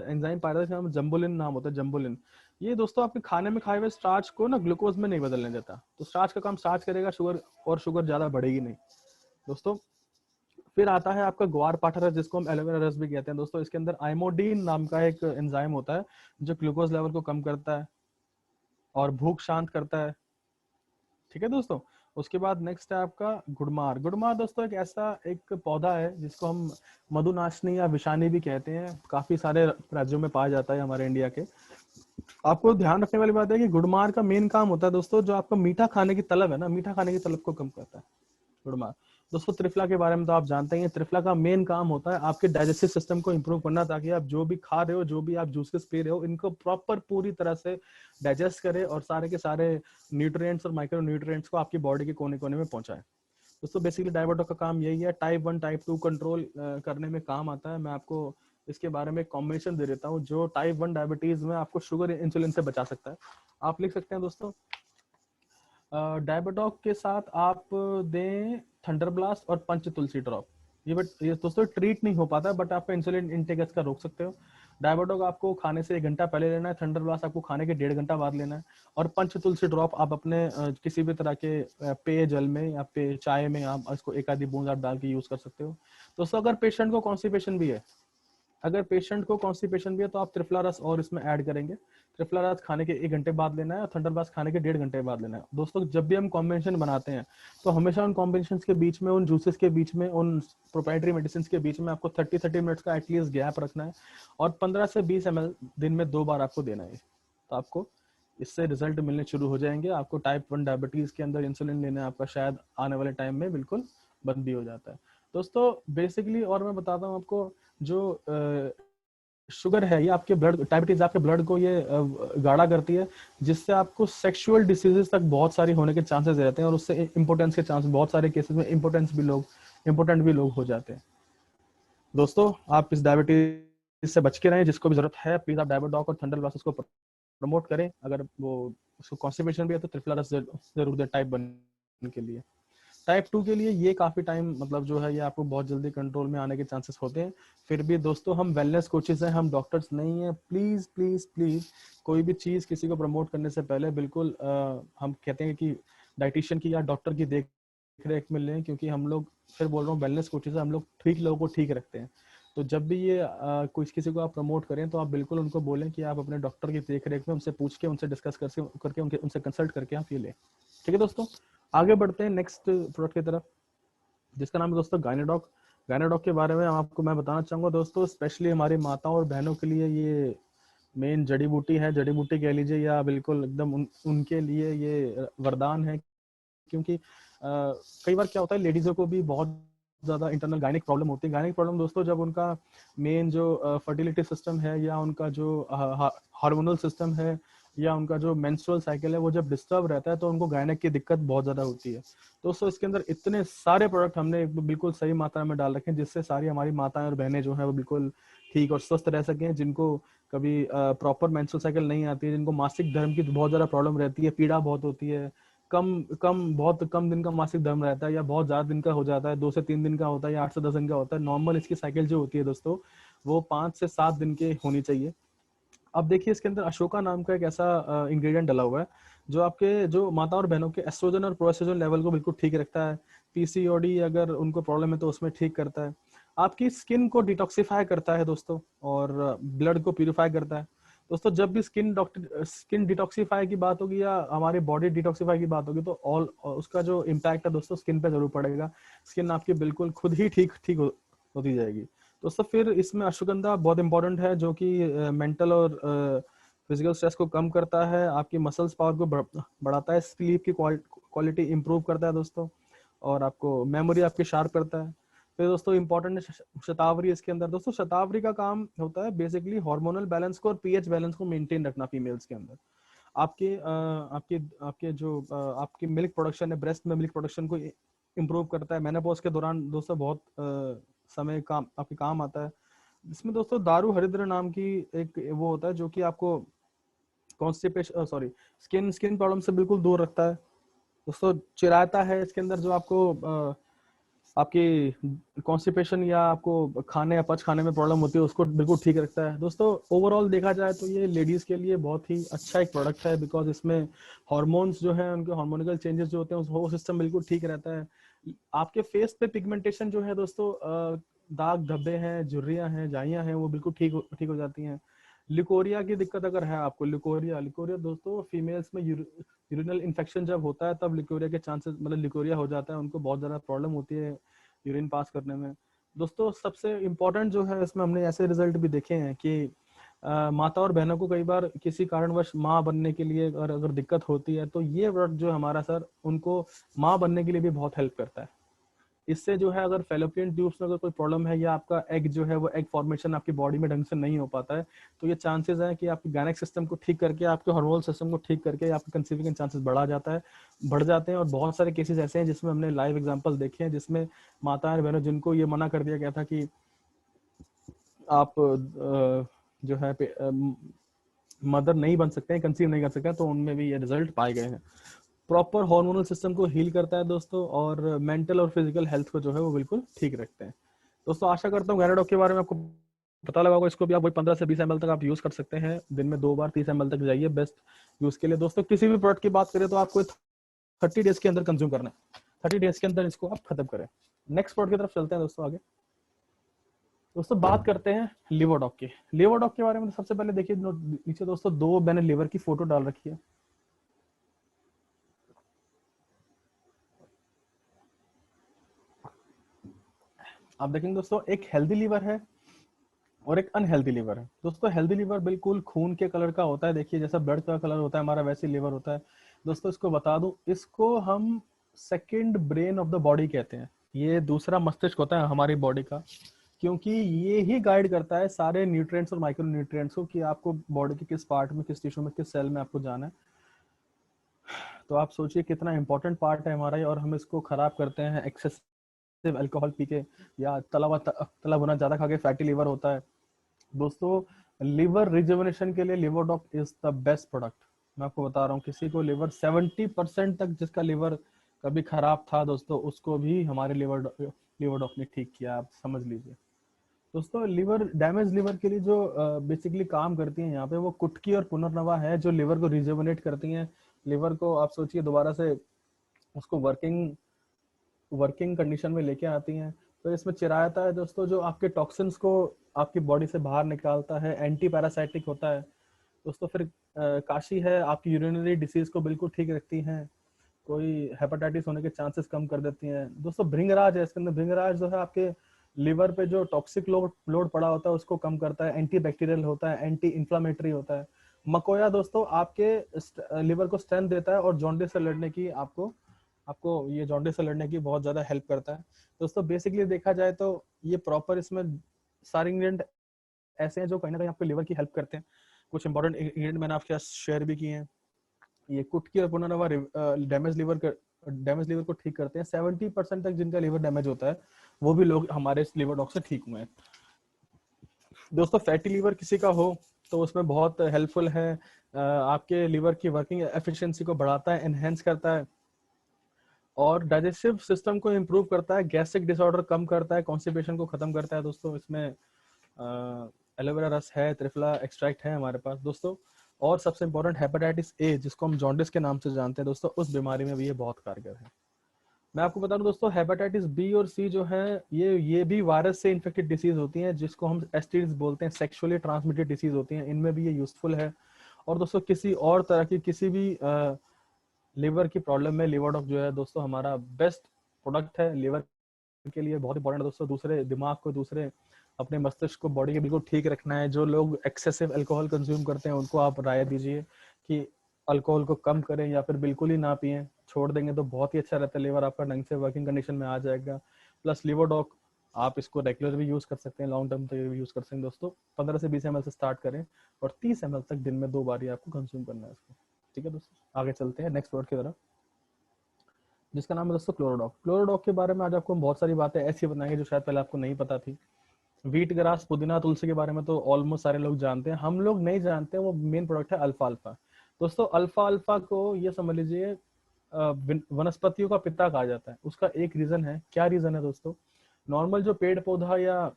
एंजाइम पाया जाता है, जम्बुलिन नाम होता है, जम्बुलिन। ये दोस्तों आपके खाने में खाए हुए स्टार्च को ना ग्लूकोज में नहीं बदलने देता, तो स्टार्च का काम स्टार्च करेगा, शुगर और शुगर ज्यादा बढ़ेगी नहीं दोस्तों। फिर आता है आपका ग्वार पाठा रस, जिसको हम एलोवेरा रस भी कहते हैं दोस्तों। इसके अंदर आइमोडीन नाम का एक एंजाइम होता है जो ग्लूकोज लेवल को कम करता है और भूख शांत करता है। ठीक है दोस्तों। उसके बाद नेक्स्ट है आपका गुड़मार। गुड़मार दोस्तों एक ऐसा एक पौधा है जिसको हम मधुनाशनी या विषानी भी कहते हैं, काफी सारे राज्यों में पाया जाता है हमारे इंडिया के। आपको ध्यान रखने वाली बात है कि गुड़मार का मेन काम होता है दोस्तों, जो आपका मीठा खाने की तलब है ना, मीठा खाने की तलब को कम करता है गुड़मार। दोस्तों त्रिफला के बारे में तो आप जानते ही हैं, त्रिफला का मेन काम होता है आपके डाइजेस्टिव सिस्टम को इंप्रूव करना, ताकि आप जो भी खा रहे हो, जो भी आप जूसेस पी रहे हो, इनको प्रॉपर पूरी तरह से डाइजेस्ट करे और सारे के सारे न्यूट्रिएंट्स और माइक्रो न्यूट्रिएंट्स को आपकी बॉडी के कोने कोने में पहुंचाए। दोस्तों बेसिकली डायबिटीज का काम यही है, टाइप 1 टाइप 2 कंट्रोल करने में काम आता है। मैं आपको इसके बारे में कॉम्बिनेशन दे देता हूँ जो टाइप 1 डायबिटीज में आपको शुगर इंसुलिन से बचा सकता है। आप लिख सकते हैं दोस्तों, डायबिटॉक के साथ आप दें थंडर ब्लास्ट और पंच तुलसी ड्रॉप। ये दोस्तों ट्रीट नहीं हो पाता, बट आपका इंसुलिन इंटेक इसका रोक सकते हो। डायबिटॉक आपको खाने से 1 घंटा पहले लेना है, थंडर ब्लास्ट आपको खाने के 1.5 घंटा बाद लेना है, और पंच तुलसी ड्रॉप आप अपने किसी भी तरह के पेय जल में या पेय चाय में आप इसको एक आधी बूंद आप डाल के यूज कर सकते हो। दोस्तों अगर पेशेंट को कॉन्स्टिपेशन भी है, तो आप त्रिफला रस और इसमें ऐड करेंगे। त्रिफला रस खाने के 1 घंटे बाद लेना है और थंडर ब्लास्ट खाने के 1.5 घंटे बाद लेना है। दोस्तों जब भी हम कॉम्बिनेशन बनाते हैं तो हमेशा उन कॉम्बिनेशन के बीच में, उन जूसेस के बीच में, उन प्रोप्राइटरी मेडिसिन के बीच में आपको 30 मिनट्स का एटलीस्ट गैप रखना है, और 15 से 20 ml दिन में 2 बार आपको देना है। तो आपको इससे रिजल्ट मिलने शुरू हो जाएंगे। आपको टाइप 1 डायबिटीज के अंदर इंसुलिन लेना आपका शायद आने वाले टाइम में बिल्कुल बंद भी हो जाता है दोस्तों। बेसिकली और मैं बताता हूँ आपको, जो शुगर है ये आपके ब्लड, डायबिटीज आपके ब्लड को ये गाढ़ा करती है, जिससे आपको सेक्सुअल डिसीजेस तक बहुत सारी होने के चांसेस रहते हैं, और उससे इम्पोर्टेंस के चांस, बहुत सारे केसेस में इम्पोर्टेंट भी लोग हो जाते हैं। दोस्तों आप इस डायबिटीज से बच के रहें, जिसको भी जरूरत है प्लीज आप डायबिटॉक और थंडर ब्लास्ट को प्रमोट करें। अगर वो उसको कॉन्स्टिपेशन भी है तो त्रिफला रस जरूर दें टाइप 1 के लिए। टाइप 2 के लिए ये काफी टाइम मतलब जो है ये आपको बहुत जल्दी कंट्रोल में आने के चांसेस होते हैं। फिर भी दोस्तों हम वेलनेस कोचेस हैं, हम डॉक्टर्स नहीं हैं। प्लीज प्लीज प्लीज कोई भी चीज किसी को प्रमोट करने से पहले बिल्कुल हम कहते हैं कि डाइटिशियन की या डॉक्टर की देख रेख में लें, क्योंकि हम लोग, फिर बोल रहा हूँ, वेलनेस कोचेस हम लोग ठीक लोगों को ठीक रखते हैं। तो जब भी ये कुछ किसी को आप प्रमोट करें तो आप बिल्कुल उनको बोलें कि आप अपने डॉक्टर की देख रेख में उनसे पूछ के, उनसे डिस्कस करके उनसे कंसल्ट करके आप ये लें। ठीक है दोस्तों, आगे बढ़ते हैं नेक्स्ट प्रोडक्ट की तरफ, जिसका नाम है दोस्तों गायनाडॉक। गायनाडॉक के बारे में आपको मैं बताना चाहूंगा दोस्तों, स्पेशली हमारी माताओं और बहनों के लिए ये मेन जड़ी बूटी है, जड़ी बूटी कह लीजिए, या बिल्कुल एकदम उनके लिए ये वरदान है। क्योंकि कई बार क्या होता है, लेडीजों को भी बहुत ज्यादा इंटरनल गायनिक प्रॉब्लम होती है। गायनिक प्रॉब्लम दोस्तों जब उनका मेन जो फर्टिलिटी सिस्टम है, या उनका जो हार्मोनल सिस्टम है, या उनका जो मेंस्ट्रुअल साइकिल है, वो जब डिस्टर्ब रहता है तो उनको गायनिक की दिक्कत बहुत ज्यादा होती है। दोस्तों इसके अंदर इतने सारे प्रोडक्ट हमने बिल्कुल सही मात्रा में डाल रखे हैं, जिससे सारी हमारी माताएं और बहनें जो है वो बिल्कुल ठीक और स्वस्थ रह सकें। जिनको कभी प्रॉपर मेंस्ट्रुअल साइकिल नहीं आती है, जिनको मासिक धर्म की बहुत ज्यादा प्रॉब्लम रहती है, पीड़ा बहुत होती है, बहुत कम दिन का मासिक धर्म रहता है, या बहुत ज्यादा दिन का हो जाता है, 2 से 3 दिन का होता है, या 8 से 10 दिन का होता है। नॉर्मल इसकी साइकिल जो होती है दोस्तों वो 5 से 7 दिन की होनी चाहिए। अब देखिए इसके अंदर अशोका नाम का एक ऐसा इंग्रेडिएंट डला हुआ है जो आपके जो माता और बहनों के एस्ट्रोजन और प्रोजेस्टेरोन लेवल को बिल्कुल ठीक रखता है। पीसीओडी अगर उनको प्रॉब्लम है तो उसमें ठीक करता है। आपकी स्किन को डिटॉक्सिफाई करता है दोस्तों, और ब्लड को प्यूरिफाई करता है। दोस्तों जब भी स्किन डिटॉक्सिफाई की बात होगी या हमारी बॉडी डिटॉक्सिफाई की बात होगी, तो ऑल उसका जो इम्पैक्ट है दोस्तों स्किन पे जरूर पड़ेगा। स्किन आपकी बिल्कुल खुद ही ठीक होती जाएगी। दोस्तों फिर इसमें अश्वगंधा बहुत इंपॉर्टेंट है, जो कि मेंटल और फिजिकल स्ट्रेस को कम करता है, आपकी मसल्स पावर को बढ़ाता है, स्लीप की क्वालिटी इंप्रूव करता है दोस्तों, और आपको मेमोरी आपकी शार्प करता है। फिर दोस्तों इंपॉर्टेंट है शतावरी इसके अंदर। दोस्तों शतावरी का काम होता है बेसिकली हार्मोनल बैलेंस को और पीएच बैलेंस को मेंटेन रखना फीमेल्स के अंदर। आपके आपके आपके जो आपकी मिल्क प्रोडक्शन है, ब्रेस्ट में मिल्क प्रोडक्शन को इम्प्रूव करता है। मेनोपॉज के दौरान दोस्तों बहुत समय काम आपके काम आता है। इसमें दोस्तों दारू हरिद्र नाम की एक वो होता है जो कि आपको constipation sorry skin skin problem से बिल्कुल दूर रखता है दोस्तों। चिरायता है इसके अंदर जो आपको आपकी कॉन्स्टिपेशन या आपको खाने या पच खाने में प्रॉब्लम होती है उसको बिल्कुल ठीक रखता है। दोस्तों ओवरऑल देखा जाए तो ये लेडीज के लिए बहुत ही अच्छा एक प्रोडक्ट है, बिकॉज इसमें हार्मोन्स जो है उनके हार्मोनिकल चेंजेस जो होते हैं वो सिस्टम बिल्कुल ठीक रहता है। आपके फेस पे पिगमेंटेशन जो है दोस्तों, दाग धब्बे हैं, झुर्रियां हैं, जाइयां हैं, वो बिल्कुल ठीक हो जाती हैं। लिकोरिया की दिक्कत अगर है आपको, लिकोरिया दोस्तों फीमेल्स में यूरिनल इन्फेक्शन जब होता है तब लिकोरिया के चांसेस, मतलब लिकोरिया हो जाता है, उनको बहुत ज्यादा प्रॉब्लम होती है यूरिन पास करने में। दोस्तों सबसे इम्पोर्टेंट जो है इसमें हमने ऐसे रिजल्ट भी देखे हैं कि माता और बहनों को कई बार किसी कारणवश माँ बनने के लिए अगर दिक्कत होती है तो ये प्रोडक्ट जो हमारा सर उनको माँ बनने के लिए भी बहुत हेल्प करता है। इससे जो है अगर फेलोपियन ट्यूब्स में अगर कोई प्रॉब्लम है, या आपका एग जो है वो एग फॉर्मेशन आपकी बॉडी में ढंग से नहीं हो पाता है, तो ये चांसेस है कि आपके गायनिक सिस्टम को ठीक करके, आपके हार्मोनल सिस्टम को ठीक करके आपके कंसीविंग के चांसेस बढ़ जाते हैं। और बहुत सारे केसेस ऐसे हैं जिसमें हमने लाइव एग्जांपल देखे हैं, जिसमें माताएं बहनों जिनको ये मना कर दिया गया था कि आप जो है मदर नहीं बन सकते हैं, कंसीव नहीं कर सकते हैं, तो उनमें भी ये रिजल्ट पाए गए हैं। प्रॉपर हार्मोनल सिस्टम को हील करता है दोस्तों, और मेंटल और फिजिकल हेल्थ को जो है वो बिल्कुल ठीक रखते हैं। दोस्तों आशा करता हूँ गायनाडॉक के बारे में आपको पता लगा होगा। इसको भी आप वही 15 से 20 ml तक आप यूज कर सकते हैं, दिन में 2 बार 30 ml तक जाइए बेस्ट यूज के लिए। दोस्तों किसी भी प्रोडक्ट की बात करें तो आपको 30 डेज के अंदर कंज्यूम करना है, 30 डेज के अंदर इसको आप खत्म करें। नेक्स्ट प्रोडक्ट की तरफ चलते हैं दोस्तों आगे। दोस्तों बात करते हैं लिवरडॉक की। लिवरडॉक के बारे में सबसे पहले देखिए नीचे दोस्तों 2 मैंने लिवर की फोटो डाल रखी है। आप देखेंगे दोस्तों एक हेल्दी लीवर है और एक अनहेल्दी लीवर है। दोस्तों हेल्दी लीवर बिल्कुल खून के कलर का होता है, देखिए जैसा ब्लड का कलर होता है हमारा वैसे लीवर होता है। दोस्तों इसको बता दूं, इसको हम second brain of the body कहते हैं। ये दूसरा मस्तिष्क होता है हमारी बॉडी का, क्योंकि ये ही गाइड करता है सारे न्यूट्रिएंट्स और माइक्रो न्यूट्रिएंट्स को कि आपको बॉडी के किस पार्ट में, किस टिश्यू में, किस सेल में आपको जाना है। तो आप सोचिए कितना इंपॉर्टेंट पार्ट है हमारा, और हम इसको खराब करते हैं एक्सेसिव अल्कोहल पी के, या तला भुना ज्यादा खा के फैटी लीवर होता है। दोस्तों लिवर रिजुविनेशन के लिए लिवरडॉक इज द बेस्ट प्रोडक्ट। मैं आपको बता रहा हूँ, किसी को लिवर 70% तक जिसका लिवर कभी खराब था दोस्तों, उसको भी हमारे लिवर डॉग ने ठीक किया, आप समझ लीजिए दोस्तों। लिवर डैमेज लिवर के लिए जो बेसिकली काम करती हैं यहाँ पे, वो कुटकी और पुनर्नवा है, जो लिवर को रिजुविनेट करती हैं। लिवर को आप सोचिए दोबारा से उसको वर्किंग वर्किंग कंडीशन में लेके आती हैं। तो इसमें चिरायता है दोस्तों, जो आपके टॉक्सिन्स को आपकी बॉडी से बाहर निकालता है, एंटी पैरासाइटिक होता है दोस्तों। फिर काशी है, आपकी यूरिनरी डिसीज को बिल्कुल ठीक रखती हैं, कोई हेपेटाइटिस होने के चांसेस कम कर देती हैं दोस्तों। भृंगराज है इसके अंदर, भृंगराज जो है आपके लिवर पे जो टॉक्सिक लोड पड़ा होता है उसको कम करता है, एंटी बैक्टीरियल होता है, एंटी इंफ्लामेटरी होता है। मकोया दोस्तों आपके लिवर को स्ट्रेंथ देता है और जॉन्डिस से लड़ने की आपको आपको ये जॉन्डिस से लड़ने की बहुत ज्यादा हेल्प करता है दोस्तों। बेसिकली देखा जाए तो ये प्रॉपर इसमें सारे इंग्रेडिएंट ऐसे हैं जो कहीं ना कहीं आपके लिवर की हेल्प करते हैं। कुछ इंपॉर्टेंट इंग्रेडिएंट मैंने आपके साथ शेयर भी किए हैं। ये कुटकी और पुनर्नवा डैमेज लिवर को ठीक करते हैं। 70% तक जिनका लिवर डैमेज होता है वो भी लोग हमारे इस लिवर डॉग से ठीक हुए हैं दोस्तों। फैटी लिवर किसी का हो तो उसमें बहुत हेल्पफुल है, आपके लिवर की वर्किंग एफिशिएंसी को बढ़ाता है, एनहेंस करता है और डाइजेस्टिव सिस्टम को इम्प्रूव करता है, गैस्ट्रिक डिसऑर्डर कम करता है, कॉन्स्टिपेशन को खत्म करता है दोस्तों। इसमें एलोवेरा रस है, त्रिफला एक्सट्रैक्ट है हमारे पास दोस्तों। और सबसे इंपॉर्टेंट हेपेटाइटिस ए, जिसको हम जॉन्डिस के नाम से जानते हैं दोस्तों, उस बीमारी में भी ये बहुत कारगर है। मैं आपको बता दूं दोस्तों, हेपेटाइटिस बी और सी जो है ये भी वायरस से इन्फेक्टेड डिसीज होती हैं, जिसको हम एसटीडीज बोलते हैं, सेक्सुअली ट्रांसमिटेड डिसीज होती हैं। इनमें भी ये यूजफुल है। और दोस्तों किसी और तरह की किसी भी लिवर की प्रॉब्लम में लिवर डॉग जो है दोस्तों हमारा बेस्ट प्रोडक्ट है लिवर के लिए। बहुत इंपॉर्टेंट है दोस्तों। दूसरे दिमाग को, दूसरे अपने मस्तिष्क को, बॉडी के बिल्कुल ठीक रखना है। जो लोग एक्सेसिव अल्कोहल कंज्यूम करते हैं उनको आप राय दीजिए कि अल्कोहल को कम करें या फिर बिल्कुल ही ना पिए। छोड़ देंगे तो बहुत ही अच्छा रहता है, लिवर आपका ढंग से वर्किंग कंडीशन में आ जाएगा। प्लस लिवर डॉग आप इसको रेगुलर भी यूज कर सकते हैं, लॉन्ग टर्म तक भी यूज कर सकते हैं दोस्तों। 15 से 20 ml से स्टार्ट करें और 30 ml तक दिन में 2 बार ही आपको कंज्यूम करना है इसको। ठीक है दोस्तों, आगे चलते हैं नेक्स्ट वर्ड की तरफ, जिसका नाम है दोस्तों क्लोरोडॉग। क्लोरोडॉग के बारे में आज आपको बहुत सारी बातें ऐसी बताएंगे जो शायद पहले आपको नहीं पता थी। व्हीट ग्रास, पुदीना, तुलसी के बारे में तो ऑलमोस्ट सारे लोग जानते हैं। हम लोग नहीं जानते, वो मेन प्रोडक्ट है अल्फा अल्फा दोस्तों। अल्फा अल्फा को ये समझ लीजिए वनस्पतियों का पिता कहा जाता है। उसका एक रीजन है, क्या रीजन है दोस्तों? नॉर्मल जो पेड़ पौधा या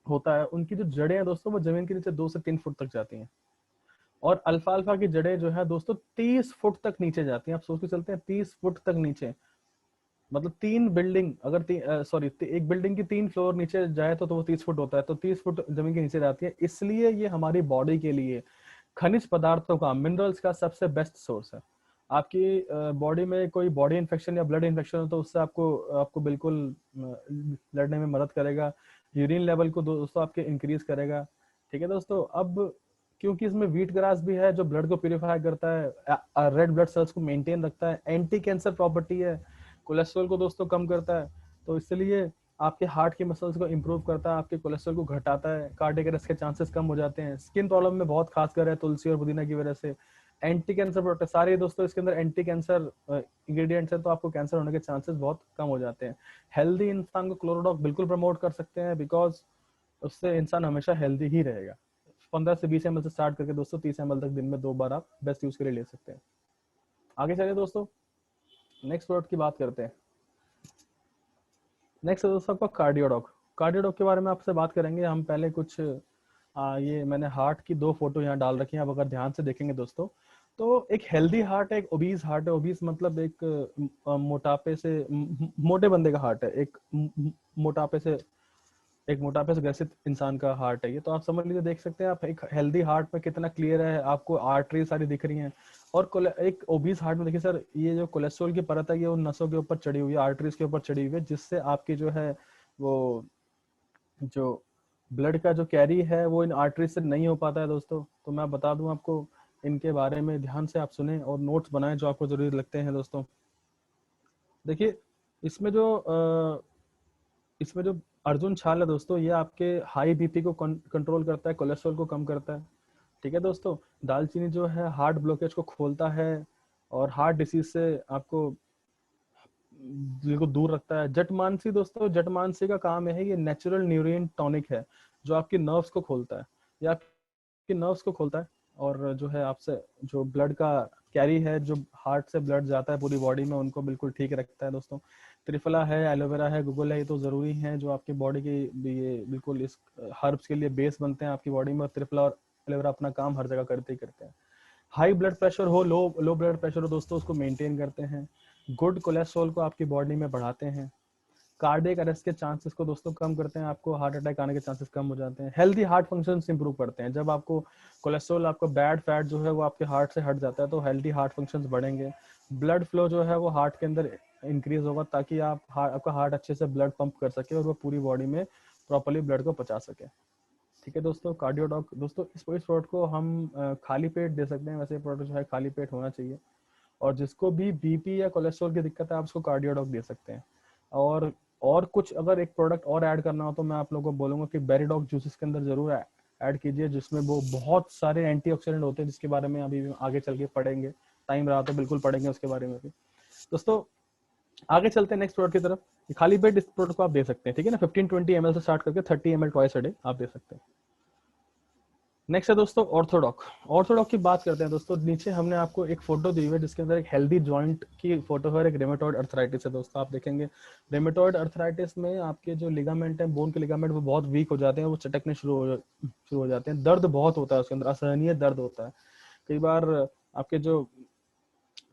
होता है, उनकी जो जड़ें हैं दोस्तों वो जमीन के नीचे 2 से 3 फुट तक जाती हैं। और अल्फा अल्फा की जड़ें जो है दोस्तों 30 फुट तक नीचे जाती हैं। आप सोच के चलते हैं 30 फुट तक नीचे, मतलब 3 बिल्डिंग, अगर सॉरी एक बिल्डिंग की 3 फ्लोर नीचे जाए तो वो 30 फुट होता है। तो 30 फुट जमीन के नीचे जाती है। इसलिए ये हमारी बॉडी के लिए खनिज पदार्थों का, मिनरल्स का सबसे बेस्ट सोर्स है। आपकी बॉडी में कोई बॉडी इन्फेक्शन या ब्लड इन्फेक्शन हो तो उससे आपको आपको बिल्कुल लड़ने में मदद करेगा। यूरिन लेवल को दोस्तों आपके इंक्रीज करेगा। ठीक है दोस्तों। अब क्योंकि इसमें व्हीट ग्रास भी है जो ब्लड को प्यूरिफाई करता है, रेड ब्लड सेल्स को मेंटेन रखता है, एंटी कैंसर प्रॉपर्टी है, कोलेस्ट्रॉल को दोस्तों कम करता है। तो इसलिए आपके हार्ट की मसल्स को इंप्रूव करता है, आपके कोलेस्ट्रॉल को घटाता है, कार्डियक अरेस्ट के चांसेस कम हो जाते हैं। स्किन प्रॉब्लम में बहुत खासकर है तुलसी और पुदीना की वजह से। एंटी कैंसर प्रोडक्ट सारे दोस्तों इसके अंदर एंटी कैंसर इंग्रेडिएंट्स है, तो आपको कैंसर होने के चांसेस बहुत कम हो जाते हैं। हेल्दी इंसान को क्लोरोडॉग बिल्कुल प्रमोट कर सकते हैं, बिकॉज उससे इंसान हमेशा हेल्दी ही रहेगा। 15 से 20 ml से स्टार्ट करके दोस्तों 30 ml तक दिन में 2 बार आप बेस्ट यूज के लिए ले सकते हैं। आगे चलिए दोस्तों, नेक्स्ट प्रोडक्ट की बात करते हैं। नेक्स्ट है दोस्तों आपका कार्डियोडॉग। कार्डियोडॉग के बारे में आपसे बात करेंगे हम। पहले कुछ ये मैंने हार्ट की 2 फोटो यहाँ डाल रखी हैं। आप अगर ध्यान से देखेंगे दोस्तों तो एक हेल्दी हार्ट है, एक ओबीज हार्ट है। ओबीज मतलब एक मोटापे से मोटे बंदे का हार्ट है, एक मोटापे से ग्रसित इंसान का हार्ट है ये। तो आप समझ लीजिए, देख सकते हैं आप एक हेल्दी हार्ट में कितना क्लियर है, आपको आर्टरी सारी दिख रही हैं। और एक ओबीज हार्ट में देखिए सर, ये जो कोलेस्ट्रॉल की परत है ये उन नसों के ऊपर चढ़ी हुई है, आर्टरीज के ऊपर चढ़ी हुई है, जिससे आपकी जो है वो जो ब्लड का जो कैरी है वो इन आर्टरीज से नहीं हो पाता है दोस्तों। तो मैं बता दूं आपको, इनके बारे में ध्यान से आप सुने और नोट्स बनाएं जो आपको जरूरी लगते हैं दोस्तों। देखिए इसमें जो अर्जुन छाल है दोस्तों, ये आपके हाई बीपी को कंट्रोल करता है, कोलेस्ट्रॉल को कम करता है। ठीक है दोस्तों। दालचीनी जो है हार्ट ब्लॉकेज को खोलता है और हार्ट डिसीज से आपको बिल्कुल दूर रखता है। जटमानसी दोस्तों, जटमानसी का काम है ये नेचुरल न्यूरियन टॉनिक है जो आपकी नर्व्स को खोलता है, या आपकी नर्व्स को खोलता है। और जो है आपसे जो ब्लड का कैरी है, जो हार्ट से ब्लड जाता है पूरी बॉडी में, उनको बिल्कुल ठीक रखता है दोस्तों। त्रिफला है, एलोवेरा है, गूगल है, ये तो ज़रूरी है जो आपकी बॉडी की ये बिल्कुल इस हर्ब्स के लिए बेस बनते हैं आपकी बॉडी में। और त्रिफला और एलोवेरा अपना काम हर जगह करते ही करते हैं। हाई ब्लड प्रेशर हो, लो लो ब्लड प्रेशर हो दोस्तों, उसको मेंटेन करते हैं। गुड कोलेस्ट्रॉल को आपकी बॉडी में बढ़ाते हैं। कार्डियक अरेस्ट के चांसेस को दोस्तों कम करते हैं, आपको हार्ट अटैक आने के चांसेस कम हो जाते हैं। हेल्दी हार्ट फंक्शंस इंप्रूव करते हैं। जब आपको कोलेस्ट्रॉल, आपको बैड फैट जो है वो आपके हार्ट से हट जाता है तो हेल्दी हार्ट फंक्शंस बढ़ेंगे। ब्लड फ्लो जो है वो हार्ट के अंदर इंक्रीज होगा ताकि आपका हार्ट अच्छे से ब्लड पंप कर सके और वो पूरी बॉडी में प्रॉपर्ली ब्लड को पहुंचा सके। ठीक है दोस्तों, कार्डियोडॉक दोस्तों इस प्रोडक्ट को हम खाली पेट दे सकते हैं। वैसे प्रोडक्ट जो है खाली पेट होना चाहिए। और जिसको भी बीपी या कोलेस्ट्रॉल की दिक्कत है आप उसको कार्डियोडॉक दे सकते हैं। और कुछ अगर एक प्रोडक्ट और ऐड करना हो तो मैं आप लोगों को बोलूंगा कि बेरीडॉक जूसेस के अंदर जरूर ऐड कीजिए, जिसमें वो बहुत सारे एंटीऑक्सीडेंट होते हैं, जिसके बारे में अभी आगे चल के पढ़ेंगे। टाइम रहा तो बिल्कुल पढ़ेंगे उसके बारे में भी। दोस्तों आगे चलते हैं नेक्स्ट प्रोडक्ट की तरफ। खाली पेट इस प्रोडक्ट को आप दे सकते हैं, ठीक है ना। 15-20 ml से स्टार्ट करके 30 ml ट्वाइस अ डे आप दे सकते हैं। नेक्स्ट है दोस्तों ऑर्थोडॉक। ऑर्थोडॉक की बात करते हैं दोस्तों। नीचे हमने आपको एक फोटो दी हुई है जिसके अंदर एक हेल्दी जॉइंट की फोटो है और एक रेमेटॉइड अर्थराइटिस है दोस्तों। आप देखेंगे रेमेटॉइड अर्थराइटिस में आपके जो लिगामेंट है, बोन के लिगामेंट, वो बहुत वीक हो जाते हैं, वो चटकने शुरू हो जाते हैं। दर्द बहुत होता है उसके अंदर, असहनीय दर्द होता है। कई बार आपके जो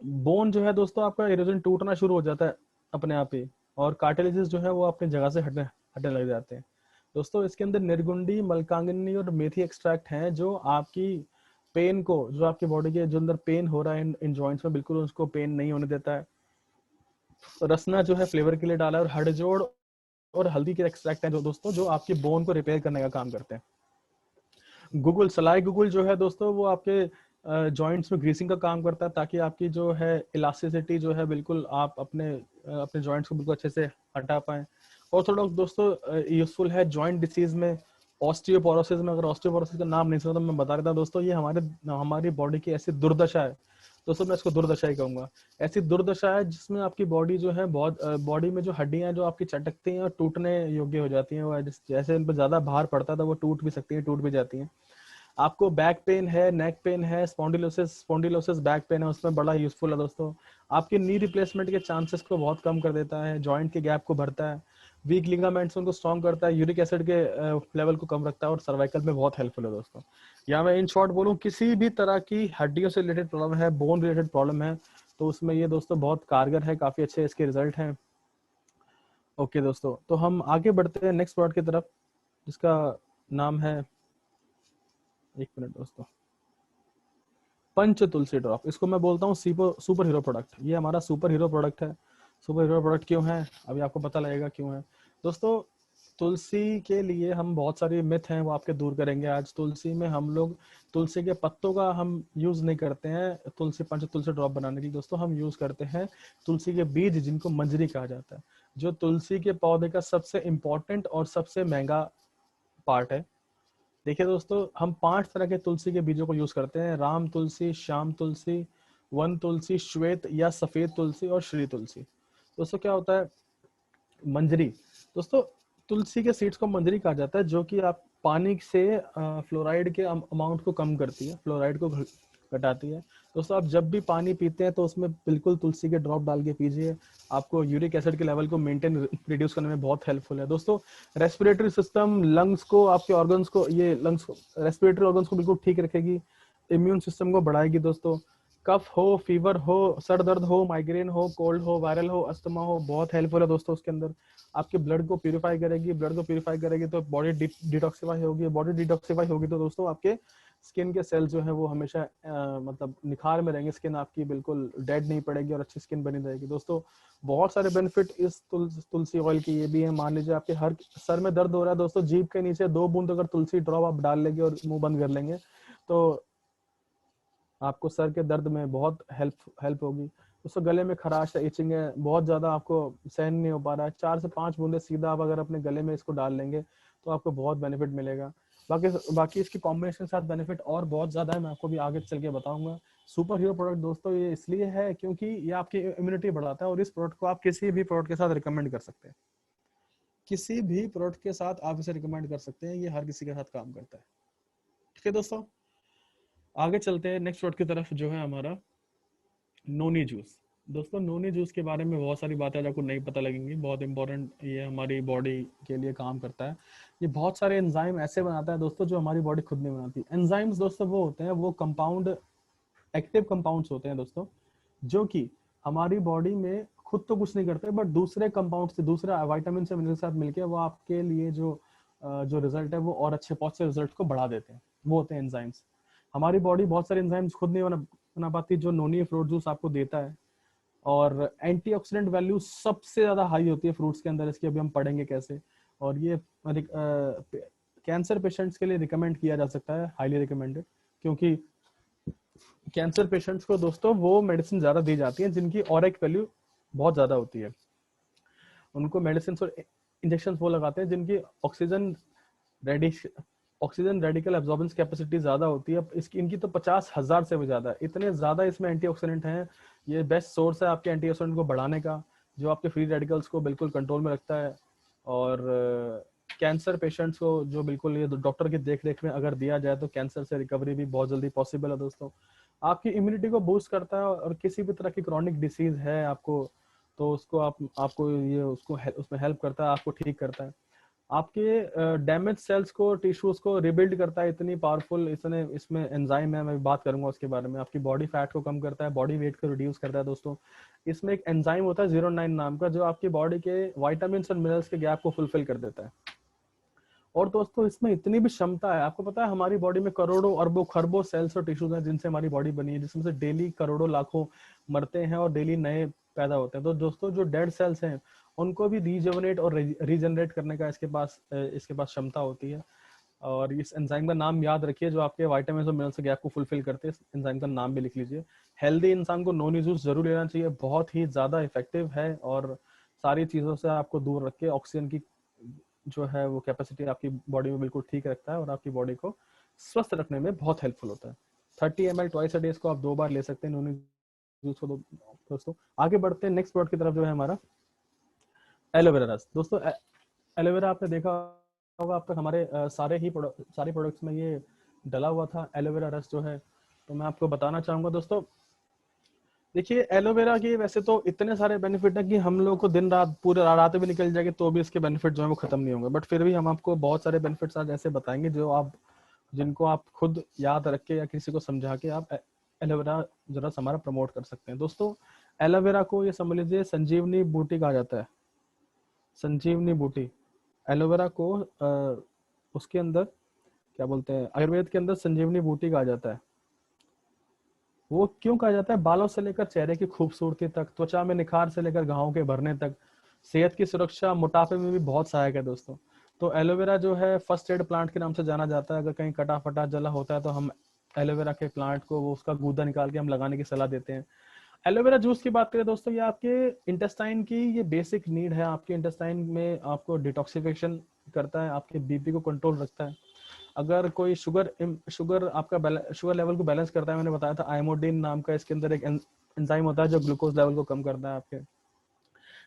बोन जो है दोस्तों, आपका इरोजन टूटना शुरू हो जाता है अपने आप ही, और कार्टिलेजेस जो है वो अपनी जगह से हटने लग जाते हैं दोस्तों। इसके अंदर निर्गुंडी, मलकांगिनी और मेथी एक्सट्रैक्ट हैं जो आपकी पेन को, जो आपकी बॉडी के जो अंदर पेन हो रहा है इन जॉइंट्स में, बिल्कुल उसको पेन नहीं होने देता है। रसना जो है फ्लेवर के लिए डाला है, और हड़जोड़ और हल्दी के एक्सट्रैक्ट हैं जो दोस्तों, जो आपकी बोन को रिपेयर करने का काम करते हैं। गूगल, सलाई गूगल जो है दोस्तों, वो आपके जॉइंट्स में ग्रीसिंग का काम करता है ताकि आपकी जो है इलास्टिसिटी जो है बिल्कुल आप अपने जॉइंट्स को बिल्कुल अच्छे से हटा पाएं। ऑर्थोडॉक्स दोस्तों यूजफुल है जॉइंट डिसीज में, ऑस्टियोपोरोसिस में। अगर ऑस्टियोपोरोसिस का नाम नहीं सुना तो मैं बता देता हूं दोस्तों, ये हमारी बॉडी की ऐसी दुर्दशा है दोस्तों, मैं इसको दुर्दशा ही कहूंगा। ऐसी दुर्दशा है जिसमें आपकी बॉडी जो है बहुत, बॉडी में जो हड्डियां जो आपकी चटकती हैं और टूटने योग्य हो जाती हैं, वो जैसे इन पर ज्यादा भार पड़ता है तो वो टूट भी सकती है, टूट भी जाती हैं। आपको बैक पेन है, नेक पेन है, स्पॉन्डिलोसिस बैक पेन है, उसमें बड़ा यूजफुल है दोस्तों। आपके नी रिप्लेसमेंट के चांसेस को बहुत कम कर देता है, जॉइंट के गैप को भरता है, वीक लिगामेंट्स उनको स्ट्रॉन्ग करता है, यूरिक एसिड के लेवल को कम रखता है, और सर्वाइकल में बहुत हेल्पफुल है दोस्तों। या मैं इन शॉर्ट बोलूँ, किसी भी तरह की हड्डियों से रिलेटेड प्रॉब्लम है, बोन रिलेटेड प्रॉब्लम है, तो उसमें ये दोस्तों बहुत कारगर है, काफी अच्छे इसके रिजल्ट हैं। ओके दोस्तों, तो हम आगे बढ़ते हैं नेक्स्ट प्रोडक्ट की तरफ, जिसका नाम है, एक मिनट दोस्तों, पंच तुलसी ड्रॉप। इसको मैं बोलता हूँ सुपर हीरो प्रोडक्ट। ये हमारा सुपर हीरो प्रोडक्ट है। सुपर हीरो प्रोडक्ट क्यों है, अभी आपको पता लगेगा क्यों है दोस्तों। तुलसी के लिए हम बहुत सारी मिथ हैं वो आपके दूर करेंगे आज। तुलसी में हम लोग तुलसी के पत्तों का हम यूज नहीं करते हैं पंच तुलसी ड्रॉप बनाने के लिए दोस्तों। हम यूज करते हैं तुलसी के बीज, जिनको मंजरी कहा जाता है, जो तुलसी के पौधे का सबसे इंपॉर्टेंट और सबसे महंगा पार्ट है। देखिए दोस्तों, हम 5 तरह के तुलसी के बीजों को यूज करते हैं: राम तुलसी, श्याम तुलसी, वन तुलसी, श्वेत या सफेद तुलसी, और श्री तुलसी। दोस्तों क्या होता है मंजरी? दोस्तों तुलसी के सीड्स को मंजरी कहा जाता है, जो कि आप पानी से फ्लोराइड के अमाउंट को कम करती है, फ्लोराइड को घटाती है। दोस्तों आप जब भी पानी पीते हैं तो उसमें बिल्कुल तुलसी के ड्रॉप डाल के पीजिए, आपको यूरिक एसिड के लेवल को मेंटेन रिड्यूस करने में बहुत हेल्पफुल है दोस्तों। रेस्पिरेटरी सिस्टम, लंग्स को, आपके ऑर्गन्स को, ये लंग्स रेस्पिरेटरी ऑर्गन्स को बिल्कुल ठीक रखेगी, इम्यून सिस्टम को बढ़ाएगी दोस्तों। कफ हो, फीवर हो, सर दर्द हो, माइग्रेन हो, कोल्ड हो, वायरल हो, अस्थमा हो, बहुत हेल्पफुल है दोस्तों उसके अंदर। आपके ब्लड को प्यूरिफाई करेगी, ब्लड को प्यूरिफाई करेगी तो बॉडी डिटॉक्सिफाई होगी, बॉडी डिटॉक्सिफाई होगी तो दोस्तों आपके स्किन के सेल्स जो है वो हमेशा मतलब निखार में रहेंगे, स्किन आपकी बिल्कुल डेड नहीं पड़ेगी और अच्छी स्किन बनी रहेगी दोस्तों। बहुत सारे बेनिफिट इस तुलसी ऑयल की ये भी है। मान लीजिए आपके हर सर में दर्द हो रहा है दोस्तों, जीभ के नीचे 2 बूंद अगर तुलसी ड्रॉप आप डाल लेंगे और मुंह बंद कर लेंगे तो आपको सर के दर्द में बहुत हेल्प होगी। उसको गले में खराश है, इचिंग है, बहुत ज्यादा आपको सहन नहीं हो पा रहा है, 4 से 5 बूंदे सीधा आप अगर अपने गले में इसको डाल लेंगे तो आपको बहुत बेनिफिट मिलेगा। बाकी इसकी कॉम्बिनेशन के साथ बेनिफिट और बहुत ज्यादा है, मैं आपको भी आगे चल के बताऊंगा। सुपर हीरो प्रोडक्ट दोस्तों ये इसलिए है क्योंकि ये आपकी इम्यूनिटी बढ़ाता है, और इस प्रोडक्ट को आप किसी भी प्रोडक्ट के साथ रिकमेंड कर सकते हैं, किसी भी प्रोडक्ट के साथ आप इसे रिकमेंड कर सकते हैं, ये हर किसी के साथ काम करता है। ठीक है दोस्तों, आगे चलते हैं नेक्स्ट प्रोडक्ट की तरफ, जो है हमारा नोनी जूस। दोस्तों नोनी जूस के बारे में बहुत सारी बातें आज आपको नहीं पता लगेंगी, बहुत इंपॉर्टेंट ये हमारी बॉडी के लिए काम करता है। ये बहुत सारे एंजाइम ऐसे बनाता है दोस्तों जो हमारी बॉडी खुद नहीं बनाती। एंजाइम्स दोस्तों वो होते हैं, वो कंपाउंड, एक्टिव कंपाउंड्स होते हैं दोस्तों, जो कि हमारी बॉडी में खुद तो कुछ नहीं करते, बट दूसरे कंपाउंड से, दूसरे विटामिन से, मिनरल के साथ मिलकर वो आपके लिए जो रिजल्ट है वो और अच्छे पॉजिटिव रिजल्ट को बढ़ा देते हैं, वो होते हैं एंजाइम्स। हमारी बॉडी बहुत सारे एंजाइम्स खुद नहीं बना पाती, जो नोनी फ्रूट जूस आपको देता है। और एंटीऑक्सीडेंट वैल्यू सबसे ज्यादा हाई होती है फ्रूट्स के अंदर, इसकी अभी हम पढ़ेंगे कैसे। और ये कैंसर पेशेंट्स के लिए रिकमेंड किया जा सकता है, हाईली रिकमेंडेड, क्योंकि कैंसर पेशेंट्स को दोस्तों वो मेडिसिन ज्यादा दी जाती है जिनकी ऑरिक वैल्यू बहुत ज्यादा होती है। उनको मेडिसिन और इंजेक्शन वो लगाते हैं जिनकी ऑक्सीजन रेडिकल एब्जॉर्बेंस कैपेसिटी ज्यादा होती है। इसकी इनकी तो 50,000 से भी ज्यादा, इतने ज्यादा इसमें एंटीऑक्सीडेंट हैं। ये बेस्ट सोर्स है आपके एंटीऑक्सीडेंट को बढ़ाने का, जो आपके फ्री रेडिकल्स को बिल्कुल कंट्रोल में रखता है। और कैंसर पेशेंट्स को जो बिल्कुल ये डॉक्टर की देख रेख में अगर दिया जाए तो कैंसर से रिकवरी भी बहुत जल्दी पॉसिबल है दोस्तों। आपकी इम्यूनिटी को बूस्ट करता है, और किसी भी तरह की क्रॉनिक डिसीज है आपको तो उसको आपको ये उसमें हेल्प करता है, आपको ठीक करता है। आपके डैमेज सेल्स को, टिश्यूज को रिबिल्ड करता है। इतनी पावरफुल इसमें एंजाइम है, मैं बात करूंगा उसके बारे में। आपकी बॉडी फैट को कम करता है, बॉडी वेट को रिड्यूस करता है दोस्तों। इसमें एक एंजाइम होता है 09 नाम का, जो आपकी बॉडी के वाइटामिन और मिनरल्स के गैप को फुलफिल कर देता है। और दोस्तों इसमें इतनी भी क्षमता है, आपको पता है हमारी बॉडी में करोड़ों अरबों खरबों सेल्स और टिश्यूज हैं जिनसे हमारी बॉडी बनी है, जिसमें से डेली करोड़ों लाखों मरते हैं और डेली नए पैदा होते हैं। तो दोस्तों जो डेड सेल्स हैं उनको भी रीजनरेट और रीजनरेट करने का इसके पास क्षमता होती है। और इस एंजाइम का नाम याद रखिए, जो आपके विटामिन और मिनरल्स के गैप को फुलफिल करते हैं। इस एंजाइम का नाम भी लिख लीजिए। हेल्दी इंसान को नोनी जूस जरूर लेना चाहिए, बहुत ही ज्यादा इफेक्टिव है और सारी चीजों से आपको दूर रख के ऑक्सीजन की जो है वो कैपेसिटी आपकी बॉडी में बिल्कुल ठीक रखता है और आपकी बॉडी को स्वस्थ रखने में बहुत हेल्पफुल होता है। 30 ml ट्वाइस अ डे इसको आप 2 बार ले सकते हैं नोनी जूस को। दोस्तों आगे बढ़ते हैं नेक्स्ट प्रोडक्ट की तरफ, जो है हमारा एलोवेरा रस। दोस्तों एलोवेरा आपने देखा होगा अब तक हमारे सारे प्रोडक्ट्स में ये डला हुआ था एलोवेरा रस जो है। तो मैं आपको बताना चाहूंगा दोस्तों, देखिए एलोवेरा के वैसे तो इतने सारे बेनिफिट है कि हम लोग को दिन रात पूरे रात भी निकल जाएगी तो भी इसके बेनिफिट जो है वो खत्म नहीं होंगे। बट फिर भी हम आपको बहुत सारे बेनिफिट्स आज ऐसे बताएंगे जिनको आप खुद याद रख के या किसी को समझा के आप एलोवेरा जरा हमारा प्रमोट कर सकते हैं। दोस्तों एलोवेरा को ये समझ लीजिए संजीवनी बूटी कहा जाता है, संजीवनी बूटी। एलोवेरा को उसके अंदर क्या बोलते हैं, आयुर्वेद के अंदर संजीवनी बूटी कहा जाता है। वो क्यों कहा जाता है? बालों से लेकर चेहरे की खूबसूरती तक, त्वचा में निखार से लेकर घावों के भरने तक, सेहत की सुरक्षा, मोटापे में भी बहुत सहायक है दोस्तों। तो एलोवेरा जो है फर्स्ट एड प्लांट के नाम से जाना जाता है। अगर कहीं कटा फटा जला होता है तो हम एलोवेरा के प्लांट को, वो उसका गूदा निकाल के हम लगाने की सलाह देते हैं। एलोवेरा जूस की बात करें दोस्तों, ये आपके इंटेस्टाइन की ये बेसिक नीड है। आपके इंटेस्टाइन में आपको डिटॉक्सिफिकेशन करता है, आपके बीपी को कंट्रोल रखता है। अगर कोई शुगर आपका शुगर लेवल को बैलेंस करता है, मैंने बताया था आइमोडिन नाम का इसके अंदर एक एंजाइम होता है जो ग्लूकोज लेवल को कम करता है। आपके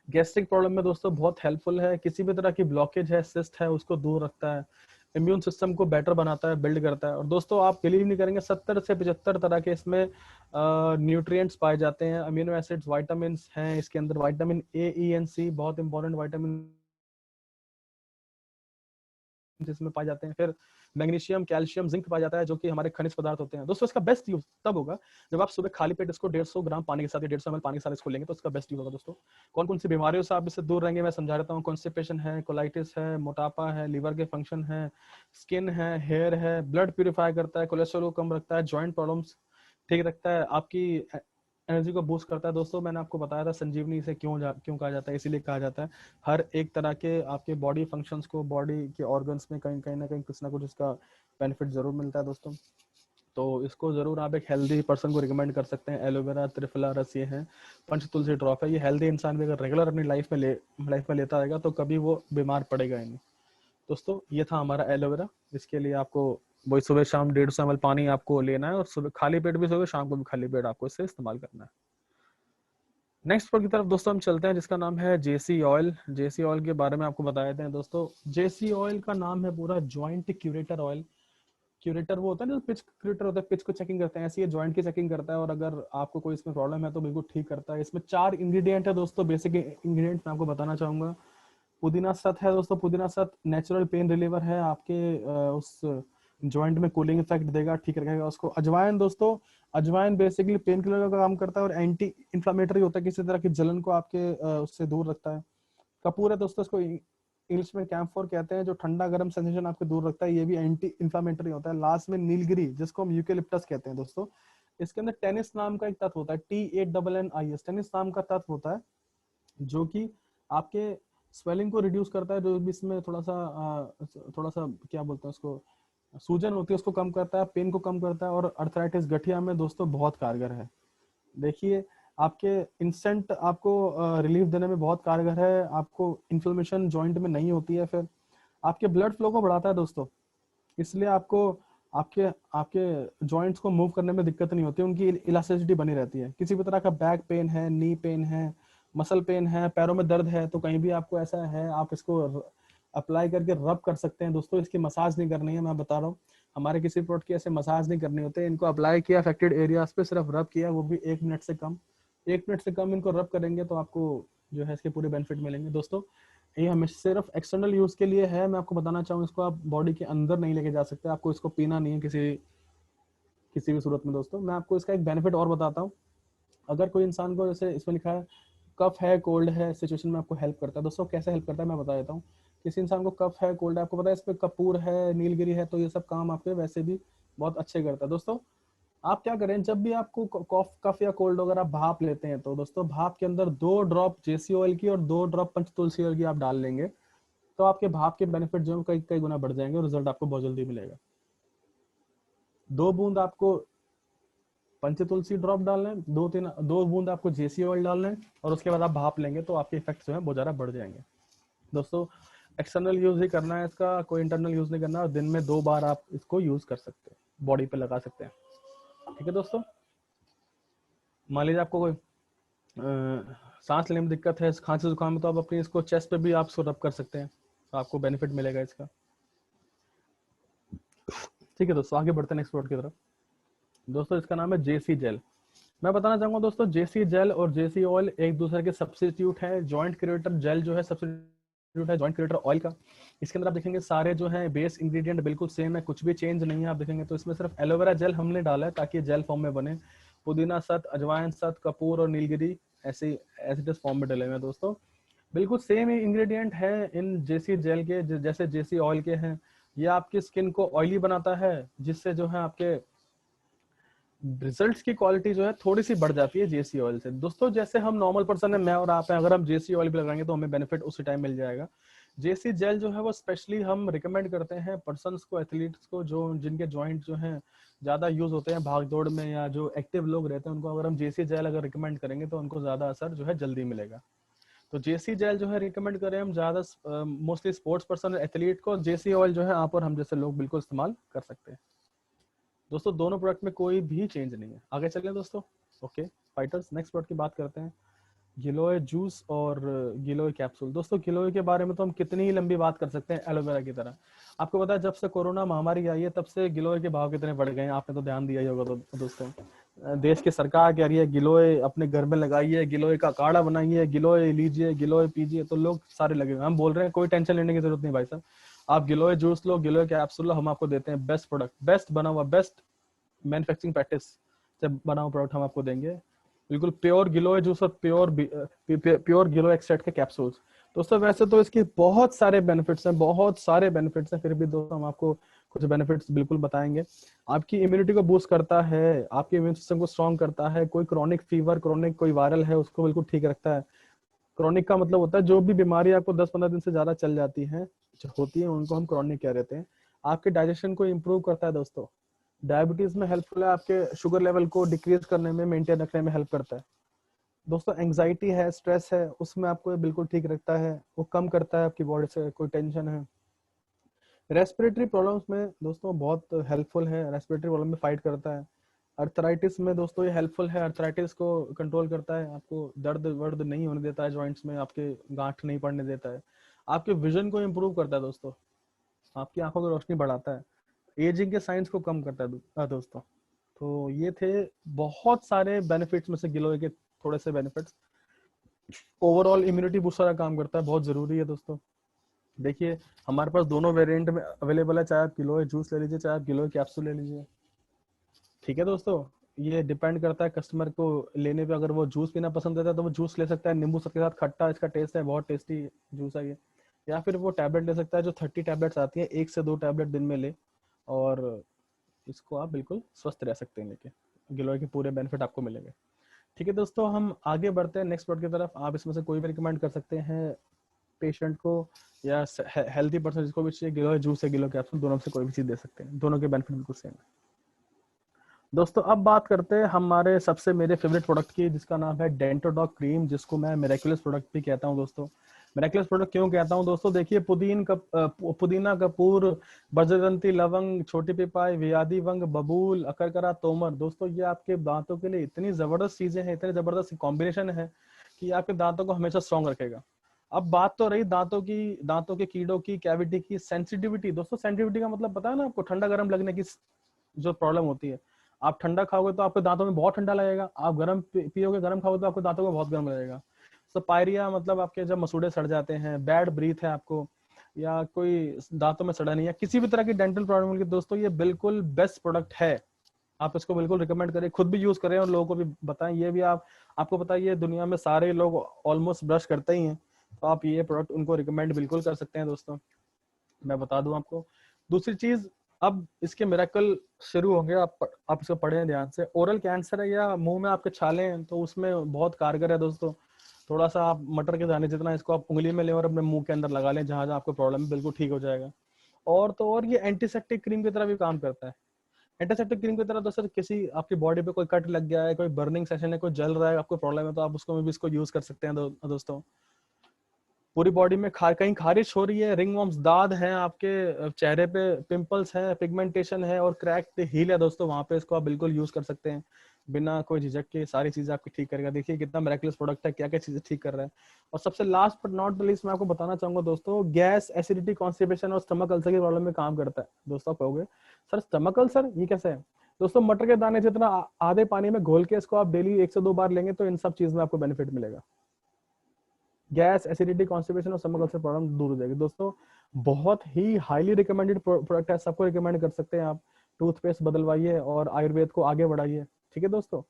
गैस्ट्रिक प्रॉब्लम में दोस्तों बहुत हेल्पफुल है। किसी भी तरह की ब्लॉकेज है, सिस्ट है, उसको दूर रखता है। इम्यून सिस्टम को बेटर बनाता है, बिल्ड करता है। और दोस्तों आप बिलीव नहीं करेंगे, 70 से 75 तरह के इसमें न्यूट्रिएंट्स पाए जाते हैं, अमीनो एसिड्स, विटामिन हैं इसके अंदर। विटामिन ए, ई एंड सी बहुत इंपॉर्टेंट विटामिन जिसमें पाए जाते हैं। फिर मैग्नीशियम, कैल्शियम, जिंक पाया जाता है, जो कि हमारे खनिज पदार्थ होते हैं। दोस्तों इसका बेस्ट यूज तब होगा जब आप सुबह खाली पेट इसको 150 ग्राम पानी के साथ, 150 ml पानी के साथ इसको लेंगे तो इसका बेस्ट यूज होगा दोस्तों। कौन कौन सी बीमारियों से आप इससे दूर रहेंगे मैं समझा देता हूँ। कॉन्स्टिपेशन है, कोलाइटिस है, मोटापा है, लीवर के फंक्शन है, स्किन है, हेयर है, ब्लड प्यूरिफाई करता है, कोलेस्ट्रॉल को कम रखता है, जॉइंट प्रॉब्लम्स ठीक रखता है, आपकी एनर्जी को बूस्ट करता है। दोस्तों मैंने आपको बताया था संजीवनी से क्यों कहा जाता है, इसीलिए कहा जाता है। हर एक तरह के आपके बॉडी फंक्शंस को, बॉडी के ऑर्गन्स में कहीं ना कहीं कुछ ना कुछ इसका बेनिफिट जरूर मिलता है दोस्तों। तो इसको जरूर आप एक हेल्दी पर्सन को रिकमेंड कर सकते हैं। एलोवेरा, त्रिफला रस ये है, पंच तुलसी ड्रॉप है। ये हेल्दी इंसान भी अगर रेगुलर अपनी लाइफ में लेता रहेगा तो कभी वो बीमार पड़ेगा ही नहीं। दोस्तों ये था हमारा एलोवेरा। इसके लिए आपको वही सुबह शाम 150 ml पानी आपको लेना है, और सुबह खाली पेट भी, सुबह शाम को भी खाली पेट आपको इससे इस्तेमाल करना है। नेक्स्ट प्रोडक्ट की तरफ दोस्तों हम चलते हैं, जिसका नाम है जेसी ऑयल। जेसी ऑयल के बारे में आपको बता देते हैं दोस्तों। जेसी ऑयल का नाम है पूरा जॉइंट क्यूरेटर ऑयल। क्यूरेटर वो होता है ना, जो पिच क्यूरेटर होता है, पिच को चेकिंग करते हैं, ऐसे ये जॉइंट की चेकिंग करता है, और अगर आपको कोई इसमें प्रॉब्लम है तो बिल्कुल ठीक करता है। इसमें 4 इंग्रेडिएंट है दोस्तों, बेसिक इंग्रेडिएंट मैं आपको बताना चाहूंगा। पुदीना सत है दोस्तों, पुदीना सत नेचुरल पेन रिलीवर है, आपके उस जॉइंट में कूलिंग इफेक्ट देगा, ठीक रखेगा उसको। अजवाइन दोस्तों, अजवाइन बेसिकली पेन किलर का काम करता है और एंटी इंफ्लेमेटरी होता है, किसी तरह की जलन को आपके उससे दूर रखता है। कपूर है दोस्तों, इसको इंग्लिश में कैम्फोर कहते हैं, जो ठंडा गर्म सेंसेशन आपके दूर रखता है, ये भी एंटी इंफ्लेमेटरी होता है। लास्ट में नीलगिरी, जिसको हम यूकेलिप्टस कहते हैं दोस्तों, इसके अंदर टेनिस नाम का एक तत्व होता है, TANNIS, टेनिस नाम का तत्व होता है, जो कि आपके स्वेलिंग को रिड्यूस करता है, जो भी इसमें थोड़ा सा क्या बोलते हैं उसको, सूजन होती है उसको कम करता है, पेन को कम करता है, और अर्थराइटिस गठिया में दोस्तों बहुत कारगर है। देखिए, आपके इंस्टेंट आपको रिलीफ देने में बहुत कारगर है, आपको इन्फ्लेमेशन जॉइंट में नहीं होती है, फिर आपके ब्लड फ्लो को बढ़ाता है दोस्तों, इसलिए आपको आपके आपके जॉइंट्स को मूव करने में दिक्कत नहीं होती, उनकी इलास्टिसिटी बनी रहती है। किसी भी तरह का बैक पेन है, नी पेन है, मसल पेन है, पैरों में दर्द है, तो कहीं भी आपको ऐसा है, आप इसको अप्लाई करके रब कर सकते हैं दोस्तों। इसकी मसाज नहीं करनी है, मैं बता रहा हूँ, हमारे किसी प्रोडक्ट की ऐसे मसाज नहीं करनी होते, इनको अप्लाई किया अफेक्टेड एरियाज पे, सिर्फ रब किया, वो भी 1 मिनट से कम, 1 मिनट से कम इनको रब करेंगे तो आपको जो है इसके पूरे बेनिफिट मिलेंगे दोस्तों। ये हमें सिर्फ एक्सटर्नल यूज के लिए है, मैं आपको बताना चाहूँ, इसको आप बॉडी के अंदर नहीं लेके जा सकते, आपको इसको पीना नहीं है किसी भी सूरत में दोस्तों। मैं आपको इसका एक बेनिफिट और बताता हूँ। अगर कोई इंसान को, जैसे इसमें लिखा है कफ है, कोल्ड है सिचुएशन में, आपको हेल्प करता है दोस्तों। कैसे हेल्प करता है मैं बता देता हूँ। किसी इंसान को कफ है, कोल्ड है, आपको पता है इसमें कपूर है, नीलगिरी है, तो ये सब काम आपके वैसे भी बहुत अच्छे करता है दोस्तों। आप क्या करें, जब भी आपको कफ या कोल्ड अगर आप भाप लेते हैं, तो दोस्तों भाप के अंदर 2 ड्रॉप जेसी ऑयल की और 2 ड्रॉप पंचतुलसी ऑयल की आप डाल लेंगे, तो आपके भाप के बेनिफिट जो है कई कई गुना बढ़ जाएंगे और रिजल्ट आपको बहुत जल्दी मिलेगा। 2 बूंद आपको पंचतुलसी ड्रॉप डालना है, 2 बूंद आपको जेसी ऑयल डालना है, और उसके बाद आप भाप लेंगे तो आपके इफेक्ट जो है बहुत ज्यादा बढ़ जाएंगे दोस्तों। एक्सटर्नल यूज ही करना है इसका, कोई इंटरनल यूज नहीं करना, और दिन में 2 बार आप इसको यूज कर सकते हैं, बॉडी पे लगा सकते हैं, ठीक है दोस्तों। मान लीजिए आपको कोई सांस लेने में दिक्कत है, खांसी जुकाम में, तो आप अपनी इसको चेस्ट पे भी आप इसको रब कर सकते हैं, तो आपको बेनिफिट मिलेगा इसका, ठीक है दोस्तों। आगे बढ़ते हैं नेक्स्ट प्रोडक्ट की तरफ दोस्तों। इसका नाम है जेसी जेल। मैं बताना चाहूंगा दोस्तों, जेसी जेल और जेसी ऑयल एक दूसरे के सब्स्टिट्यूट है। जॉइंट क्रिएटर जेल जो है सब्स्टिट्यूट है जॉइंट क्रिएटर ऑयल का। इसके अंदर आप देखेंगे सारे जो है बेस इंग्रेडिएंट बिल्कुल सेम है, कुछ भी चेंज नहीं है। आप देखेंगे तो इसमें सिर्फ एलोवेरा जेल हमने डाला है ताकि जेल फॉर्म में बने। पुदीना सत, अजवाइन सत, कपूर और नीलगिरी ऐसे एसिडस फॉर्म में डले हुए हैं दोस्तों। बिल्कुल सेम ही इंग्रेडिएंट है इन जेसी जेल के जैसे जेसी ऑयल के हैं। ये आपकी स्किन को ऑयली बनाता है, जिससे जो है आपके रिजल्ट्स की क्वालिटी जो है थोड़ी सी बढ़ जाती है जेसी ऑयल से दोस्तों। जैसे हम नॉर्मल पर्सन है, मैं और आप हैं, अगर हम जेसी ऑयल भी लगाएंगे तो हमें बेनिफिट उसी टाइम मिल जाएगा। जेसी जेल जो है वो स्पेशली हम रिकमेंड करते हैं पर्सन्स को, एथलीट्स को, जो जिनके जॉइंट जो हैं ज्यादा यूज होते हैं भाग दौड़ में, या जो एक्टिव लोग रहते हैं, उनको अगर हम जेसी जेल अगर रिकमेंड करेंगे तो उनको ज्यादा असर जो है जल्दी मिलेगा। तो जेसी जेल जो है रिकमेंड करें हम ज्यादा मोस्टली स्पोर्ट्स पर्सन, एथलीट को। जेसी ऑयल जो है आप और हम जैसे लोग बिल्कुल इस्तेमाल कर सकते हैं दोस्तों। दोनों प्रोडक्ट में कोई भी चेंज नहीं है। आगे चलें दोस्तों। ओके फाइटर्स, नेक्स्ट प्रोडक्ट की बात करते हैं, गिलोय जूस और गिलोय कैप्सूल। दोस्तों गिलोय के बारे में तो हम कितनी ही लंबी बात कर सकते हैं, एलोवेरा की तरह। आपको पता है जब से कोरोना महामारी आई है तब से गिलोय के भाव कितने बढ़ गए हैं, आपने तो ध्यान दिया ही होगा। तो दोस्तों देश की सरकार कह रही है गिलोय अपने घर में लगाइए, गिलोय का काढ़ा बनाइए, गिलोय लीजिए, गिलोय पीजिए, तो लोग सारे लगे हुए। हम बोल रहे हैं कोई टेंशन लेने की जरूरत नहीं भाई साहब, आप गिलोय जूस लो, गिलोय कैप्सूल लो, हम आपको देते हैं बेस्ट प्रोडक्ट, बेस्ट बना हुआ, बेस्ट मैन्युफैक्चरिंग प्रैक्टिस से बना हुआ प्रोडक्ट हम आपको देंगे। बिल्कुल प्योर गिलोय जूस और प्योर गिलोय एक्सट्रैक्ट के कैप्सूल्स दोस्तों। वैसे तो इसके बहुत सारे बेनिफिट्स हैं, बहुत सारे बेनिफिट्स हैं, फिर भी दोस्तों हम आपको कुछ बेनिफिट्स बिल्कुल बताएंगे। आपकी इम्यूनिटी को बूस्ट करता है, आपके इम्यून सिस्टम को स्ट्रॉन्ग करता है, कोई क्रॉनिक फीवर, क्रॉनिक कोई वायरल है उसको बिल्कुल ठीक रखता है। क्रॉनिक का मतलब होता है जो भी बीमारी आपको 10-15 दिन से ज्यादा चल जाती है, होती है, उनको हम क्रॉनिक कह देते हैं। आपके डाइजेशन को इम्प्रूव करता है दोस्तों। डायबिटीज में हेल्पफुल है, आपके शुगर लेवल को डिक्रीज करने में, मेंटेन रखने में हेल्प करता है दोस्तों। एंजाइटी है, स्ट्रेस है, उसमें आपको ये बिल्कुल ठीक रखता है, वो कम करता है आपकी बॉडी से कोई टेंशन है। रेस्पिरेटरी प्रॉब्लम्स में दोस्तों बहुत हेल्पफुल है, रेस्पिरेटरी प्रॉब्लम में फाइट करता है। अर्थराइटिस में दोस्तों ये हेल्पफुल है, अर्थराइटिस को कंट्रोल करता है, आपको दर्द वर्द नहीं होने देता है जॉइंट्स में, आपके गांठ नहीं पड़ने देता है। आपके विजन को इम्प्रूव करता है दोस्तों, आपकी आंखों की रोशनी बढ़ाता है। एजिंग के साइंस को कम करता है दोस्तों। तो ये थे बहुत सारे बेनिफिट्स में से गिलोय के थोड़े से बेनिफिट्स। ओवरऑल इम्यूनिटी बूस्टर का काम करता है, बहुत जरूरी है दोस्तों। देखिए हमारे पास दोनों वेरिएंट में अवेलेबल है, चाहे आप गिलोय जूस ले लीजिए, चाहे आप गिलोय कैप्सूल ले लीजिए। ठीक है दोस्तों, ये डिपेंड करता है कस्टमर को लेने पे। अगर वो जूस पीना पसंद करता है तो वो जूस ले सकता है, नींबू के साथ खट्टा इसका टेस्ट है, बहुत टेस्टी जूस है ये। या फिर वो टैबलेट ले सकता है, जो 30 टैबलेट्स आती है, 1 से 2 टैबलेट दिन में ले, और इसको आप बिल्कुल स्वस्थ रह सकते हैं लेके। गिलोय के पूरे बेनिफिट आपको मिलेंगे। ठीक है दोस्तों, हम आगे बढ़ते हैं नेक्स्ट प्रोडक्ट की तरफ। आप इसमें से कोई भी रिकमेंड कर सकते हैं पेशेंट को या हेल्थी पर्सन जिसको भी चाहिए। गिलोय जूस या गिलोय कैप्सूल, दोनों में से कोई भी चीज दे सकते हैं, दोनों के बेनिफिट बिल्कुल सेम है। दोस्तों अब बात करते हैं हमारे सबसे मेरे फेवरेट प्रोडक्ट की, जिसका नाम है डेंटोडॉक क्रीम, जिसको मैं मिरेकुलस प्रोडक्ट भी कहता हूं दोस्तों। मिरेकुलस प्रोडक्ट क्यों कहता हूं दोस्तों? देखिए पुदीना, कपूर, बजरंती लवंग, छोटी पिपाई, वियादी वंग, बबूल, अकरकरा, तोमर, दोस्तों ये आपके दांतों के लिए इतनी जबरदस्त चीजें हैं, इतनी जबरदस्त कॉम्बिनेशन है कि आपके दांतों को हमेशा स्ट्रॉन्ग रखेगा। अब बात तो रही दांतों के कीड़ों की, कैविटी की सेंसिटिविटी। दोस्तों सेंसिटिविटी का मतलब पता है ना आपको? ठंडा गर्म लगने की जो प्रॉब्लम होती है। आप ठंडा खाओगे तो आपके दांतों में बहुत ठंडा लगेगा, आप गर्म पियोगे, गर्म खाओगे तो आपके दांतों में बहुत गर्म लगेगा। तो पायरिया मतलब आपके जब मसूड़े सड़ जाते हैं, बैड ब्रीथ है आपको, या कोई दांतों में सड़ा नहीं है, किसी भी तरह की डेंटल प्रॉब्लम की, दोस्तों ये बिल्कुल बेस्ट प्रोडक्ट है। आप इसको बिल्कुल रिकमेंड करें, खुद भी यूज करें और लोगों को भी बताएं। ये भी आपको पता है ये दुनिया में सारे लोग ऑलमोस्ट ब्रश करते ही हैं, तो आप ये प्रोडक्ट उनको रिकमेंड बिल्कुल कर सकते हैं दोस्तों। मैं बता दूं आपको दूसरी चीज, अब इसके मिरेकल शुरू होंगे। आप इसको पढ़ें ध्यान से। ओरल कैंसर है या मुंह में आपके छाले हैं, तो उसमें बहुत कारगर है दोस्तों। थोड़ा सा आप मटर के दाने जितना इसको आप उंगली में लें और अपने मुंह के अंदर लगा लें, जहां जहां आपको प्रॉब्लम है, बिल्कुल ठीक हो जाएगा। और तो और ये एंटीसेप्टिक क्रीम की तरह भी काम करता है। एंटीसेप्टिक क्रीम की तरह दोस्तों, किसी आपकी बॉडी पे कोई कट लग गया है, कोई बर्निंग सेशन है, कोई जल रहा है, आपको प्रॉब्लम है, तो आप उसको में भी इसको यूज कर सकते हैं दोस्तों। पूरी बॉडी में कहीं खारिश हो रही है, रिंग वॉर्म्स, दाद हैं आपके चेहरे पे, पिंपल्स हैं, पिगमेंटेशन है और क्रैक हील है दोस्तों, वहां पे इसको आप बिल्कुल यूज कर सकते हैं बिना कोई झिझक के। सारी चीजें आपकी ठीक करेगा। देखिए कितना मिरेकुलस प्रोडक्ट है, क्या क्या चीजें ठीक कर रहा है। और सबसे last but not the least मैं आपको बताना चाहूंगा दोस्तों, गैस, एसिडिटी, कॉन्स्टिपेशन और स्टमक अल्सर की प्रॉब्लम में काम करता है। दोस्तों आप कहोगे सर स्टमक अल्सर ये कैसे है? दोस्तों मटर के दाने जितना आधे पानी में घोल के इसको आप डेली 1 से 2 बार लेंगे तो इन सब चीज में आपको बेनिफिट मिलेगा। गैस, एसिडिटी, कॉन्स्टिपेशन और स्टमक अल्सर प्रॉब्लम दूर हो जाएगी दोस्तों। बहुत ही हाईली रिकमेंडेड प्रोडक्ट है, सबको रिकमेंड कर सकते हैं आप। टूथपेस्ट बदलवाइए और आयुर्वेद को आगे बढ़ाइए। ठीक है दोस्तों,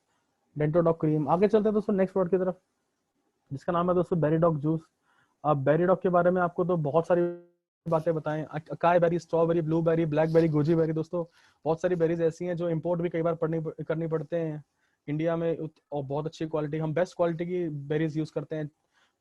डेंटोडॉक क्रीम। आगे चलते हैं दोस्तों नेक्स्ट प्रोडक्ट की तरफ, जिसका नाम है दोस्तों बेरीडॉक जूस। अब बेरीडॉक के बारे में आपको तो बहुत सारी बातें बताएं। Acai berry, strawberry, blueberry, blackberry, goji berry, दोस्तों बहुत सारी बेरीज ऐसी हैं जो इंपोर्ट भी कई बार करनी पड़ते हैं इंडिया में, और बहुत अच्छी क्वालिटी, हम बेस्ट क्वालिटी की बेरीज यूज करते हैं।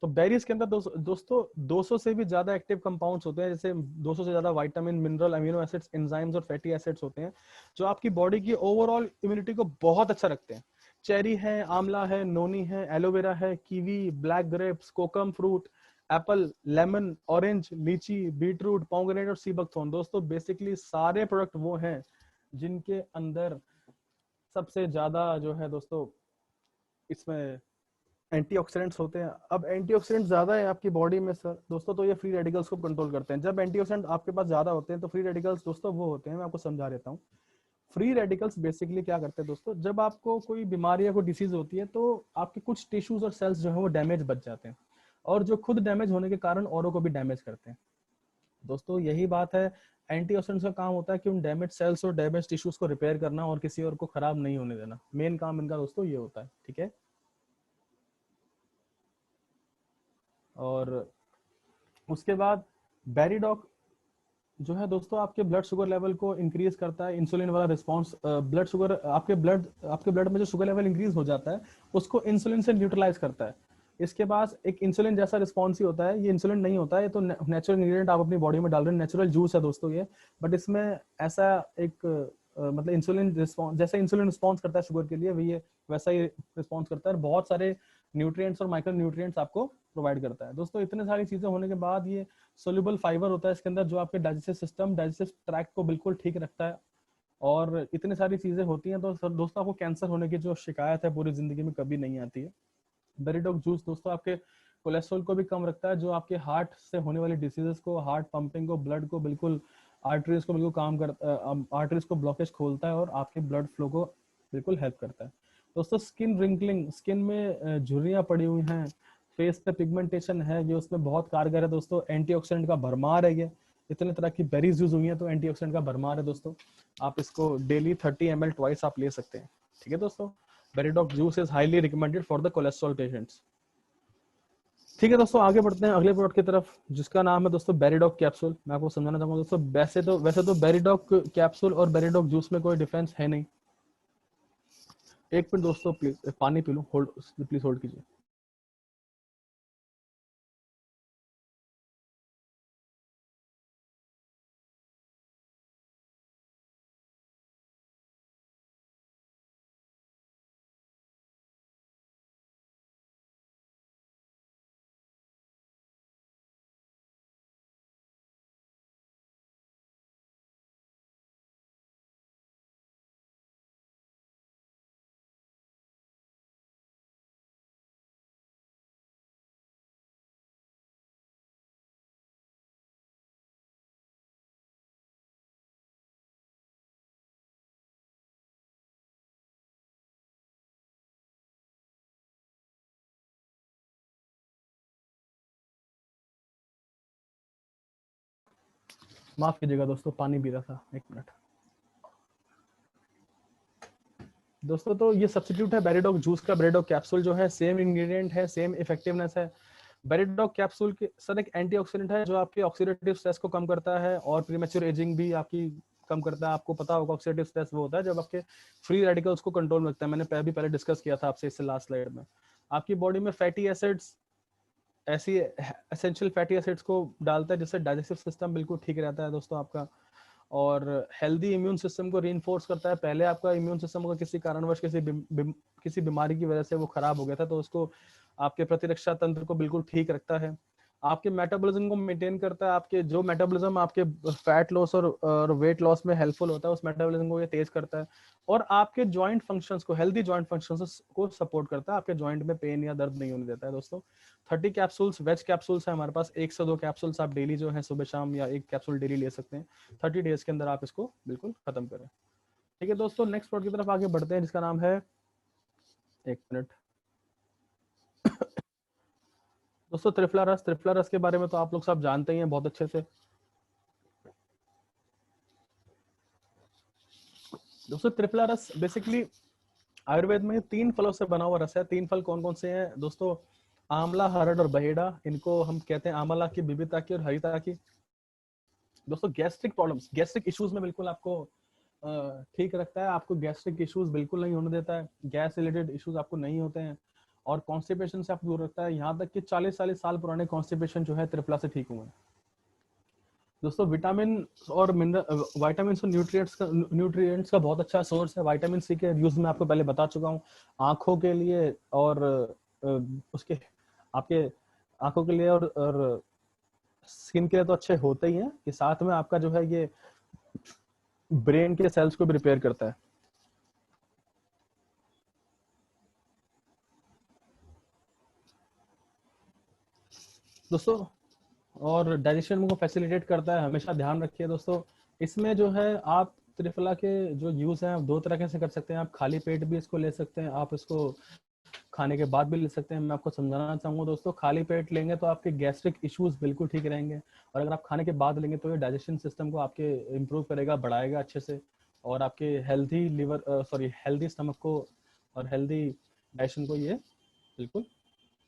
तो बेरीज के अंदर दोस्तों 200 से भी ज्यादा एक्टिव कंपाउंड्स होते हैं, जैसे 200 से ज्यादा vitamin, mineral, amino acids, enzymes और फैटी एसिड्स होते हैं, जो आपकी बॉडी की ओवरऑल इम्यूनिटी को बहुत अच्छा रखते हैं। चेरी है, आंवला है, नोनी है, एलोवेरा है, कीवी, ब्लैक ग्रेप्स, कोकम फ्रूट, एप्पल, लेमन, ऑरेंज, लीची, बीटरूट, पोमेग्रेनेट और सी बकथॉर्न। दोस्तों बेसिकली सारे प्रोडक्ट वो हैं जिनके अंदर सबसे ज्यादा जो है दोस्तों इसमें एंटीऑक्सीडेंट्स होते हैं। अब एंटीऑक्सीडेंट ज्यादा है आपकी बॉडी में सर दोस्तों, तो ये फ्री रेडिकल्स को कंट्रोल करते हैं। जब एंटीऑक्सीडेंट आपके पास ज्यादा होते हैं तो फ्री रेडिकल्स दोस्तों वो होते हैं, मैं आपको समझा देता हूँ। फ्री रेडिकल्स बेसिकली क्या करते हैं दोस्तों, जब आपको कोई बीमारी या कोई डिसीज होती है तो आपके कुछ टिश्यूज और सेल्स जो है वो डैमेज बच जाते हैं, और जो खुद डैमेज होने के कारण औरों को भी डैमेज करते हैं। दोस्तों यही बात है, एंटीऑक्सीडेंट्स का काम होता है कि उन डैमेज सेल्स और डैमेज टिश्यूज को रिपेयर करना और किसी और को खराब नहीं होने देना। मेन काम इनका दोस्तों ये होता है। ठीक है, और उसके बाद बेरीडॉक जो है दोस्तों आपके ब्लड शुगर लेवल को इंक्रीज करता है, इंसुलिन वाला रिस्पांस। ब्लड शुगर आपके ब्लड में जो शुगर लेवल इंक्रीज हो जाता है उसको इंसुलिन से न्यूट्रलाइज करता है। इसके पास एक इंसुलिन जैसा रिस्पॉन्स ही होता है, ये इंसुलिन नहीं होता है, ये तो नेचुरल इंग्रेडिएंट आप अपनी बॉडी में डाल रहे हैं, नेचुरल जूस है दोस्तों ये। बट इसमें ऐसा एक मतलब इंसुलिन रिस्पॉन्स, जैसे इंसुलिन रिस्पॉन्स करता है शुगर के लिए, वही वैसा ही रिस्पॉन्स करता है, बहुत सारे न्यूट्रिएंट्स और माइक्रो न्यूट्रिएंट्स आपको प्रोवाइड करता है। दोस्तों इतने सारी चीजें होने के बाद ये सोल्यूबल फाइबर होता है इसके अंदर, जो आपके डाइजेस्टिव सिस्टम, डाइजेस्टिव ट्रैक्ट को बिल्कुल ठीक रखता है। और इतनी सारी चीजें होती हैं तो दोस्तों आपको कैंसर होने की जो शिकायत है पूरी जिंदगी में कभी नहीं आती है। बेरीडॉक जूस दोस्तों आपके कोलेस्ट्रॉल को भी कम रखता है, जो आपके हार्ट से होने वाली डिसीजेस को, हार्ट पंपिंग को, ब्लड को बिल्कुल आर्टरीज को बिल्कुल काम करता है, आर्टरीज को ब्लॉकेज खोलता है और आपके ब्लड फ्लो को बिल्कुल हेल्प करता है। दोस्तों स्किन रिंकलिंग, स्किन में झुर्रियां पड़ी हुई हैं, फेस पे पिगमेंटेशन है, ये उसमें बहुत कारगर है दोस्तों। एंटीऑक्सीडेंट का भरमार है ये, इतने तरह की बेरीज यूज हुई है तो एंटीऑक्सीडेंट का भरमार है दोस्तों। आप इसको डेली 30 ml ट्वाइस आप ले सकते हैं। ठीक है दोस्तों, बेरीडॉग juice is highly recommended for the cholesterol patients. ठीक है दोस्तों, आगे बढ़ते हैं अगले प्रोडक्ट की तरफ, जिसका नाम है दोस्तों बेरीडॉग कैप्सूल। मैं आपको समझाना चाहूंगा दोस्तों, वैसे तो बेरीडॉग कैप्सूल और बेरीडॉग जूस में कोई डिफरेंस है नहीं। एक मिनट दोस्तों, प्लीज पानी पी लूं, होल्ड प्लीज होल्ड कीजिए। माफ कीजिएगा दोस्तों, पानी पी रहा था, एक मिनट। दोस्तों तो ये सब्स्टिट्यूट है बेरीडॉग जूस का। बेरीडॉग कैप्सूल जो है सेम इंग्रेडिएंट है, सेम इफेक्टिवनेस है। बेरीडॉग कैप्सूल के सर एक एंटीऑक्सीडेंट है जो आपके ऑक्सीडेटिव स्ट्रेस को कम करता है और प्रीमेच्योर एजिंग भी आपकी कम करता है। आपको पता होगा ऑक्सीडेटिव स्ट्रेस वो होता है जब आपके फ्री रेडिकल्स को कंट्रोल में रखता है। मैंने भी पहले डिस्कस किया था आपसे इससे लास्ट स्लाइड में। आपकी बॉडी में फैटी एसिड्स, ऐसी एसेंशियल फैटी एसिड्स को डालता है जिससे डाइजेस्टिव सिस्टम बिल्कुल ठीक रहता है दोस्तों आपका, और हेल्दी इम्यून सिस्टम को रीइंफोर्स करता है। पहले आपका इम्यून सिस्टम अगर किसी कारणवश किसी बीमारी की वजह से वो खराब हो गया था तो उसको आपके प्रतिरक्षा तंत्र को बिल्कुल ठीक रखता है। आपके मेटाबॉलिज्म को मेंटेन करता है। आपके जो मेटाबॉलिज्म आपके फैट लॉस और वेट लॉस में हेल्पफुल होता है, उस मेटाबॉलिज्म को ये तेज करता है। और आपके जॉइंट फंक्शंस को, हेल्दी जॉइंट फंक्शंस को सपोर्ट करता है। आपके जॉइंट में पेन या दर्द नहीं होने देता है दोस्तों। 30 कैप्सूल्स वेज कैप्सूल्स है हमारे पास, 1 से 2 कैप्सूल्स आप डेली जो है सुबह शाम या एक कैप्सूल डेली ले सकते हैं। 30 डेज के अंदर आप इसको बिल्कुल खत्म करें। ठीक है दोस्तों, नेक्स्ट प्रोडक्ट की तरफ आगे बढ़ते हैं जिसका नाम है, एक मिनट दोस्तों, त्रिफला रस। त्रिफला रस के बारे में तो आप लोग सब जानते ही हैं बहुत अच्छे से। दोस्तों त्रिफला रस बेसिकली आयुर्वेद में 3 फलों से बना हुआ रस है। 3 फल कौन कौन से हैं दोस्तों? आंवला, हरड़ और बहेड़ा। इनको हम कहते हैं आंवला की, बिबिता की और हरिता की। दोस्तों गैस्ट्रिक प्रॉब्लम्स, गैस्ट्रिक इश्यूज में बिल्कुल आपको ठीक रखता है। आपको गैस्ट्रिक इश्यूज बिल्कुल नहीं होने देता है, गैस रिलेटेड इश्यूज आपको नहीं होते हैं, और कॉन्स्टिपेशन से आपको दूर रखता है। यहाँ तक कि 40 साल पुराने कॉन्स्टिपेशन जो है त्रिफला से ठीक हुए हैं। दोस्तों विटामिन और मिनरल, विटामिन और न्यूट्रिएंट्स का बहुत अच्छा सोर्स है। विटामिन सी के यूज में आपको पहले बता चुका हूँ। आंखों के लिए और उसके आपके आंखों के लिए और स्किन के लिए तो अच्छे होते ही हैं, कि साथ में आपका जो है ये ब्रेन के सेल्स को भी रिपेयर करता है। दोस्तों और डाइजेशन को फैसिलिटेट करता है। हमेशा ध्यान रखिए दोस्तों, इसमें जो है आप त्रिफला के जो यूज हैं आप 2 तरह से कर सकते हैं। आप खाली पेट भी इसको ले सकते हैं, आप इसको खाने के बाद भी ले सकते हैं। मैं आपको समझाना चाहूंगा दोस्तों, खाली पेट लेंगे तो आपके गैस्ट्रिक इश्यूज बिल्कुल ठीक रहेंगे, और अगर आप खाने के बाद लेंगे तो ये डाइजेशन सिस्टम को आपके इम्प्रूव करेगा, बढ़ाएगा अच्छे से, और आपके हेल्दी हेल्दी स्टमक को और हेल्दी डाइजेशन को ये बिल्कुल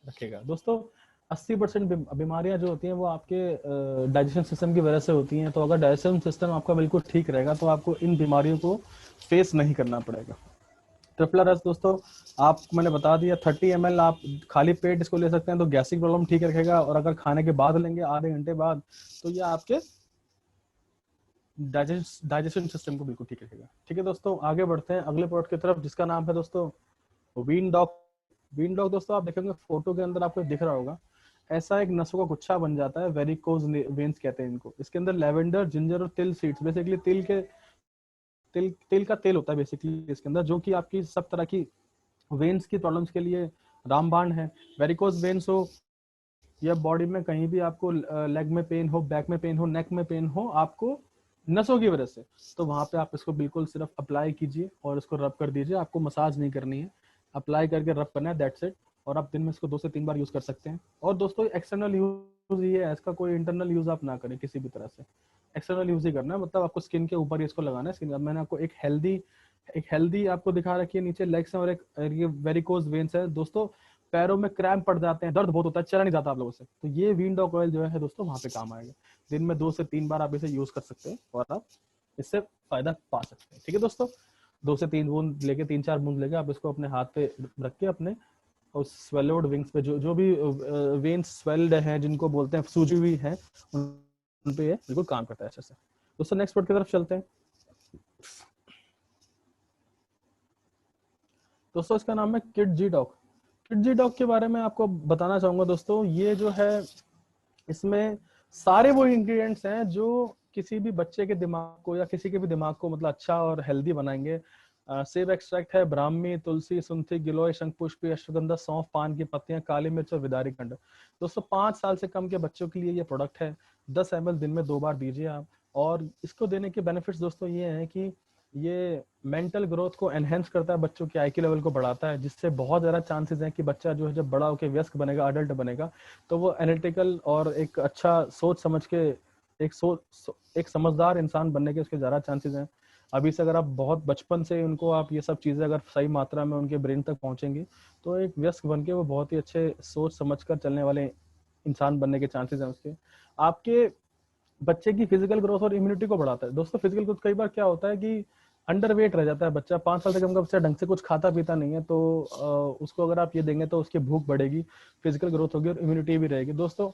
रखेगा। दोस्तों 80% बीमारियां जो होती हैं वो आपके डाइजेशन सिस्टम की वजह से होती हैं। तो अगर डाइजेशन सिस्टम आपका बिल्कुल ठीक रहेगा तो आपको इन बीमारियों को फेस नहीं करना पड़ेगा। ट्रिपला रस दोस्तों आप, मैंने बता दिया, 30 ml आप खाली पेट इसको ले सकते हैं तो गैस्ट्रिक प्रॉब्लम ठीक रखेगा, और अगर खाने के बाद लेंगे आधे घंटे बाद तो ये आपके डाइजेशन सिस्टम को बिल्कुल ठीक रखेगा। ठीक है दोस्तों, आगे बढ़ते हैं अगले प्रोडक्ट की तरफ जिसका नाम है दोस्तों वीन डॉग। वीन डॉग दोस्तों आप देखेंगे फोटो के अंदर आपको दिख रहा होगा, ऐसा एक नसों का गुच्छा बन जाता है, वेरिकोज वेन्स कहते हैं इनको। इसके अंदर लेवेंडर, जिंजर और तिल सीड्स, बेसिकली तिल का तेल होता है बेसिकली इसके अंदर, जो कि आपकी सब तरह की वेन्स की प्रॉब्लम्स के लिए रामबाण है। वेरिकोज वेन्स हो या बॉडी में कहीं भी आपको लेग में पेन हो, बैक में पेन हो, नेक में पेन हो, आपको नसों की वजह से, तो वहां पे आप इसको बिल्कुल सिर्फ अप्लाई कीजिए और इसको रब कर दीजिए। आपको मसाज नहीं करनी है, अप्लाई करके रब करना है, दैट्स इट। और आप दिन में इसको 2 से 3 बार यूज कर सकते हैं। और दोस्तों एक्सटर्नल यूज ये है इसका, कोई इंटरनल यूज आप ना करें किसी भी तरह से, एक्सटर्नल यूज ही करना है। मतलब आपको स्किन के ऊपर ही इसको लगाना है। स्किन, मैंने आपको एक हेल्दी आपको दिखा रखी है नीचे लेग्स में, और एक ये वेरिकोज वेन्स है दोस्तों। पैरों में क्रैम्प पड़ जाते हैं, दर्द बहुत होता है, चला नहीं जाता आप लोगों से, तो ये विंडोक ऑयल जो है दोस्तों वहां पे काम आएगा। दिन में 2 से 3 बार आप इसे यूज कर सकते हैं और आप इससे फायदा पा सकते हैं। ठीक है दोस्तों, 2 से 3 बूंद लेके, 3-4 बूंद लेके आप इसको अपने हाथ पे रख के अपने उस स्वेलोड विंग्स पे, जो भी वेन्स स्वेल्ड हैं जिनको बोलते हैं सूजी हुई है, उन पे ये बिल्कुल काम करता है अच्छे से। दोस्तों नेक्स्ट वर्ड की तरफ चलते हैं। दोस्तों इसका नाम है किड जी डॉक। किड जी डॉक के बारे में आपको बताना चाहूंगा दोस्तों, ये जो है इसमें सारे वो इंग्रेडिएंट्स हैं जो किसी भी बच्चे के दिमाग को या किसी के भी दिमाग को मतलब अच्छा और हेल्दी बनाएंगे। सेब एक्सट्रैक्ट है, ब्राह्मी, तुलसी, सुंठी, गिलोय, शंखपुष्पी, अश्वगंधा, सौंफ, पान की पत्तियां, काली मिर्च और विदारी खंड। दोस्तों 5 साल से कम के बच्चों के लिए ये प्रोडक्ट है। 10 ml दिन में 2 बार दीजिए आप। और इसको देने के बेनिफिट्स दोस्तों ये हैं कि ये मेंटल ग्रोथ को एनहेंस करता है, बच्चों के IQ लेवल को बढ़ाता है, जिससे बहुत ज्यादा चांसेस हैं कि बच्चा जो है जब बड़ा होकर वयस्क बनेगा, अडल्ट बनेगा, तो वो एनालिटिकल और एक अच्छा सोच समझ के एक समझदार इंसान बनने के उसके ज्यादा चांसेस हैं। अभी से अगर आप बहुत बचपन से उनको आप ये सब चीजें अगर सही मात्रा में उनके ब्रेन तक पहुंचेंगी, तो एक वयस्क बन के वो बहुत ही अच्छे सोच समझ कर चलने वाले इंसान बनने के चांसेस हैं उसके। आपके बच्चे की फिजिकल ग्रोथ और इम्यूनिटी को बढ़ाता है। दोस्तों फिजिकल ग्रोथ कई बार क्या होता है कि अंडर वेट रह जाता है बच्चा, 5 साल से कम का बच्चा ढंग से कुछ खाता पीता नहीं है, तो उसको अगर आप ये देंगे तो उसकी भूख बढ़ेगी, फिजिकल ग्रोथ होगी और इम्यूनिटी भी रहेगी दोस्तों।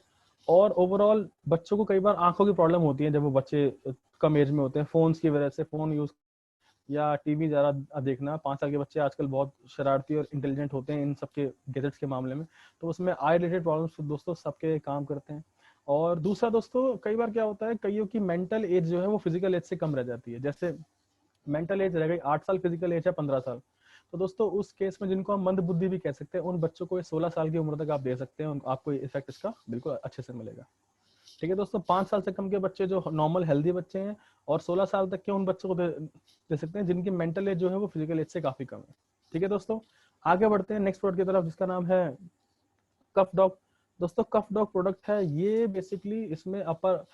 और ओवरऑल बच्चों को कई बार आंखों की प्रॉब्लम होती है जब वो बच्चे कम एज में होते हैं, फोन्स की वजह से, फोन यूज या टीवी ज्यादा देखना। 5 साल के बच्चे आजकल बहुत शरारती और इंटेलिजेंट होते हैं इन सबके गैजेट्स के मामले में, तो उसमें आई रिलेटेड प्रॉब्लम्स दोस्तों सबके काम करते हैं। और दूसरा दोस्तों कई बार क्या होता है, कईयों की मेंटल एज जो है वो फिजिकल एज से कम रह जाती है। जैसे मेंटल एज रह गई 8 साल, फिजिकल एज है 15 साल, तो दोस्तों उस केस में जिनको हम मंद बुद्धि भी कह सकते हैं, उन बच्चों को 16 साल की उम्र तक आप दे सकते हैं, आपको इफेक्ट इसका बिल्कुल अच्छे से मिलेगा। ठीक है दोस्तों, 5 साल से कम के बच्चे जो नॉर्मल हेल्दी बच्चे हैं, और 16 साल तक के उन बच्चों को दे सकते हैं जिनकी मेंटल एज जो है वो फिजिकल एज से काफी कम है। ठीक है दोस्तों, आगे बढ़ते हैं नेक्स्ट प्रोडक्ट की तरफ जिसका नाम है कफ डॉग। दोस्तों कफ डॉग प्रोडक्ट है ये, बेसिकली इसमें अपर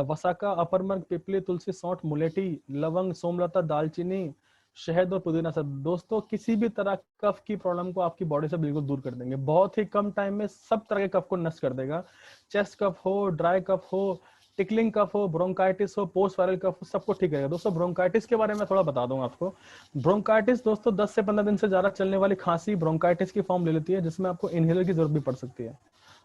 वसाका, अपरमर्ग, पिपली, तुलसी, सौंठ, मुलेठी, लवंग, सोमलता, दालचीनी, शहद और पुदीना सब दोस्तों किसी भी तरह कफ की प्रॉब्लम को आपकी बॉडी से बिल्कुल दूर कर देंगे। बहुत ही कम टाइम में सब तरह के कफ को नष्ट कर देगा। चेस्ट कफ हो, ड्राई कफ हो, टिकलिंग कफ हो, ब्रोंकाइटिस हो, पोस्ट वायरल कफ हो, सबको ठीक करेगा। दोस्तों ब्रोंकाइटिस के बारे में थोड़ा बता दूं आपको। ब्रोंकाइटिस दोस्तों 10 से 15 दिन से ज्यादा चलने वाली खांसी ब्रोंकाइटिस की फॉर्म ले लेती है, जिसमें आपको इनहेलर की जरूरत भी पड़ सकती है।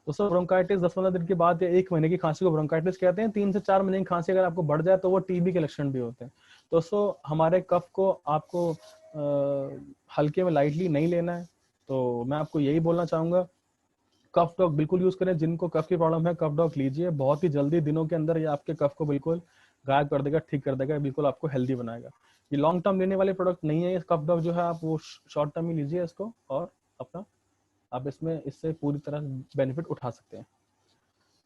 दोस्तों ब्रोंकाइटिस 10-15 दिन के बाद या 1 महीने की खांसी को ब्रोंकाइटिस कहते हैं। 3 से 4 महीने की खांसी अगर आपको बढ़ जाए तो वो टीबी के लक्षण भी होते हैं। दोस्तों हमारे कफ को आपको हल्के में लाइटली नहीं लेना है, तो मैं आपको यही बोलना चाहूंगा, कफ डॉग बिल्कुल यूज करें। जिनको कफ की प्रॉब्लम है कफ डॉग लीजिए, बहुत ही जल्दी दिनों के अंदर ये आपके कफ को बिल्कुल गायब कर देगा, ठीक कर देगा, बिल्कुल आपको हेल्दी बनाएगा। ये लॉन्ग टर्म लेने वाले प्रोडक्ट नहीं है। ये कफ डॉग जो है आप वो शॉर्ट टर्म ही लीजिए इसको, और अपना आप इसमें इससे पूरी तरह बेनिफिट उठा सकते हैं।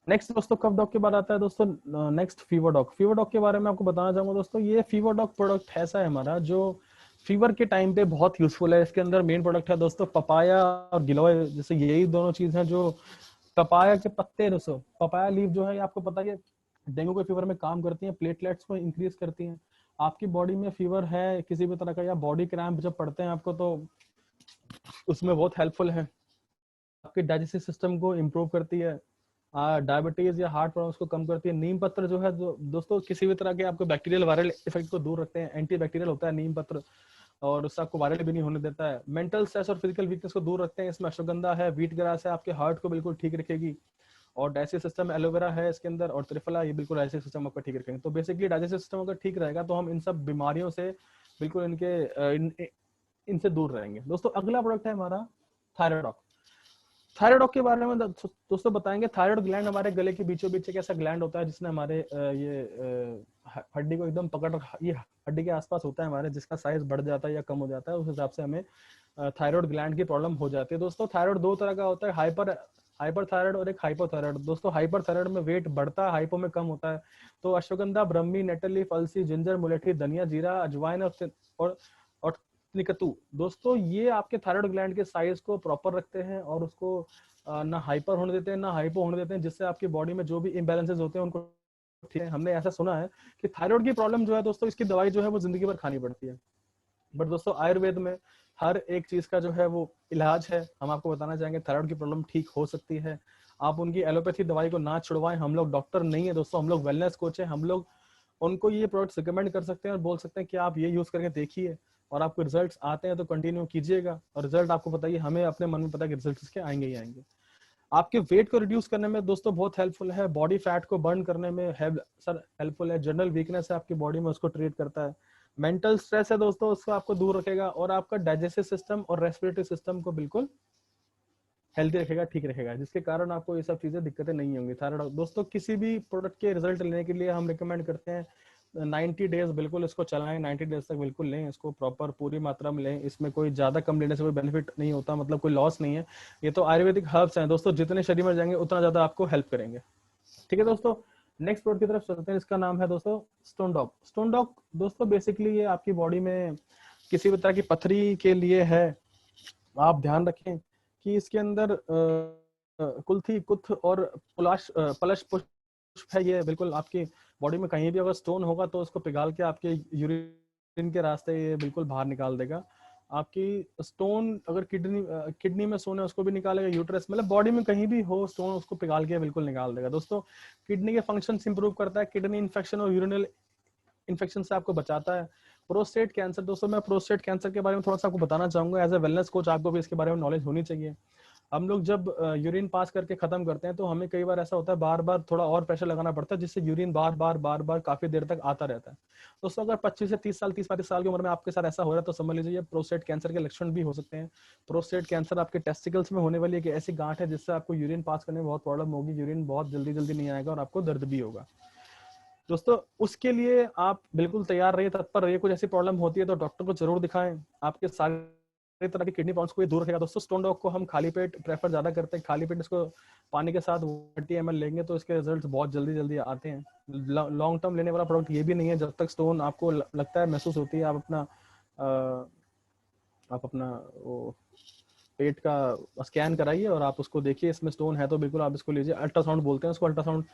नेक्स्ट दोस्तों कफ डॉग के बाद आता है दोस्तों next fever dog. Fever dog के बारे में आपको बताना चाहूंगा दोस्तों, ये फीवर डॉग प्रोडक्ट ऐसा है हमारा जो फीवर के टाइम पे बहुत यूजफुल है। इसके अंदर मेन प्रोडक्ट है दोस्तों पपाया और गिलोय, जैसे यही दोनों चीज हैं जो पपाया के पत्ते। दोस्तों पपाया लीफ जो है आपको पता है डेंगू के फीवर में काम करती है, प्लेटलेट्स को इंक्रीज करती हैं। आपकी बॉडी में फीवर है किसी भी तरह का या बॉडी क्रैम्प जब पड़ते हैं आपको, तो उसमें बहुत हेल्पफुल है। आपके डाइजेस्टिव सिस्टम को इम्प्रूव करती है, डायबिटीज या हार्ट प्रॉब्लम्स को कम करती है। नीम पत्र जो है दोस्तों किसी भी तरह के आपको बैक्टीरियल वायरल इफेक्ट को दूर रखते हैं, एंटी बैक्टीरियल होता है नीम पत्र, और उससे आपको वायरल भी नहीं होने देता है। मेंटल स्ट्रेस और फिजिकल वीकनेस को दूर रखते हैं। इसमें अश्वगंधा है, व्हीट ग्रास है, आपके हार्ट को बिल्कुल ठीक रखेगी। और डाइजेस्टिव सिस्टम एलोवेरा है इसके अंदर, और त्रिफला, ये बिल्कुल डाइजेस्टिव सिस्टम आपका ठीक रखेंगे। तो बेसिकली डाइजेस्टिव सिस्टम अगर ठीक रहेगा तो हम इन सब बीमारियों से बिल्कुल इनसे दूर रहेंगे। दोस्तों अगला प्रोडक्ट है हमारा थायराइड। थायराइड के बारे में दोस्तों बताएंगे। थायराइड ग्लैंड हमारे गले के बीचों बीच एक ऐसा ग्लैंड होता है जिसने हमारे हड्डी को एकदम पकड़ रखा, ये हड्डी के आसपास होता है हमारे, जिसका साइज बढ़ जाता है या कम हो जाता है, उस हिसाब से हमें थायराइड ग्लैंड की प्रॉब्लम हो जाती है। दोस्तों थायराइड 2 तरह का होता है, हाइपर हाइपरथायराइड और एक हाइपोथायराइड। दोस्तों हाइपरथायराइड में वेट बढ़ता है, हाइपो में कम होता है। तो अश्वगंधा, ब्रह्मी, नेटली, फलसी, जिंजर, मुलेठी, धनिया, जीरा, अजवाइन और निकतू, दोस्तों ये आपके थायराइड ग्लैंड के साइज को प्रॉपर रखते हैं और उसको ना हाइपर होने देते हैं ना हाइपो होने देते हैं, जिससे आपकी बॉडी में जो भी इम्बैलेंसेस होते हैं उनको ठीक है। हमने ऐसा सुना है कि थायराइड की प्रॉब्लम जो है दोस्तों, इसकी दवाई जो है वो जिंदगी भर खानी पड़ती है। बट दोस्तों आयुर्वेद में हर एक चीज का जो है वो इलाज है। हम आपको बताना चाहेंगे थायराइड की प्रॉब्लम ठीक हो सकती है। आप उनकी एलोपैथी दवाई को ना छुड़वाएं। हम लोग डॉक्टर नहीं है दोस्तों, हम लोग वेलनेस कोच है। हम लोग उनको ये प्रोडक्ट रिकमेंड कर सकते हैं और बोल सकते हैं कि आप ये यूज करके देखिए और आपको रिजल्ट्स आते हैं तो कंटिन्यू कीजिएगा। और रिजल्ट आपको बताइए, हमें अपने मन में पता है कि रिजल्ट इसके आएंगे ही आएंगे। आपके वेट को रिड्यूस करने में दोस्तों बहुत हेल्पफुल है। बॉडी फैट को बर्न करने में हेल्पफुल है। जनरल वीकनेस है आपकी बॉडी में, उसको ट्रीट करता है। मेंटल स्ट्रेस है दोस्तों, उसको आपको दूर रखेगा और आपका डाइजेस्टिव सिस्टम और रेस्पिरेटरी सिस्टम को बिल्कुल हेल्दी रखेगा, ठीक रखेगा, जिसके कारण आपको ये सब चीजें दिक्कतें नहीं होंगी। थायराइड दोस्तों किसी भी प्रोडक्ट के रिजल्ट लेने के लिए हम रिकमेंड करते हैं 90 डेज बिल्कुल इसको चलाएं। 90 डेज तक बिल्कुल लें इसको, प्रॉपर पूरी मात्रा में लें। इसमें कोई ज्यादा कम लेने से कोई बेनिफिट नहीं होता, मतलब कोई लॉस नहीं है। ये तो आयुर्वेदिक हर्ब्स हैं दोस्तों, जितने शरीर में जाएंगे उतना ज्यादा आपको हेल्प करेंगे। ठीक है दोस्तों, नेक्स्ट प्रोडक्ट की तरफ चलते हैं। इसका नाम है दोस्तों स्टोन डॉग। स्टोन डॉग दोस्तों बेसिकली ये आपकी बॉडी में किसी भी तरह की पथरी के लिए है। आप ध्यान रखें कि इसके अंदर कुल्थी, कुथ और पलश पुष्प है। ये बिल्कुल आपकी बॉडी में कहीं भी अगर स्टोन होगा तो उसको पिघाल के आपके यूरिन के रास्ते ये बिल्कुल बाहर निकाल देगा। आपकी स्टोन अगर किडनी में स्टोन है उसको भी निकालेगा, यूट्रस मतलब बॉडी में कहीं भी हो स्टोन उसको पिघाल के बिल्कुल निकाल देगा। दोस्तों किडनी के फंक्शन इंप्रूव करता है, किडनी इन्फेक्शन और यूरिनल इन्फेक्शन से आपको बचाता है। प्रोस्टेट कैंसर, दोस्तों मैं प्रोस्टेट कैंसर के बारे में थोड़ा सा आपको बताना चाहूंगा। एज ए वेलनेस कोच आपको भी इसके बारे में नॉलेज होनी चाहिए। हम लोग जब यूरिन पास करके खत्म करते हैं तो हमें कई बार ऐसा होता है बार बार थोड़ा और प्रेशर लगाना पड़ता है, जिससे यूरिन बार बार काफी देर तक आता रहता है। दोस्तों अगर 25 से 30 साल 30-35 साल की उम्र में आपके साथ ऐसा हो रहा है तो समझ लीजिए प्रोस्टेट कैंसर के लक्षण भी हो सकते हैं। प्रोस्टेट कैंसर आपके टेस्टिकल्स में होने वाली एक ऐसी गांठ है जिससे आपको यूरिन पास करने में बहुत प्रॉब्लम होगी, यूरिन बहुत जल्दी जल्दी नहीं आएगा और आपको दर्द भी होगा। दोस्तों उसके लिए आप बिल्कुल तैयार रहिए, तत्पर रहिए। कुछ ऐसी प्रॉब्लम होती है तो डॉक्टर को जरूर दिखाएं। आपके सारे तरह की किडनी प्रॉब्लम्स को ये दूर रखेगा। दोस्तों स्टोन डॉग को हम खाली पेट प्रेफर ज्यादा करते हैं। खाली पेट इसको पानी के साथ 30 ml लेंगे तो इसके रिजल्ट बहुत जल्दी जल्दी आते हैं। लॉन्ग टर्म लेने वाला प्रोडक्ट ये भी नहीं है। जब तक स्टोन आपको लगता है, महसूस होती है, आप अपना वो पेट का स्कैन कराइए और आप उसको देखिए इसमें स्टोन है तो बिल्कुल आप इसको लीजिए। अल्ट्रासाउंड बोलते हैं उसको, अल्ट्रासाउंड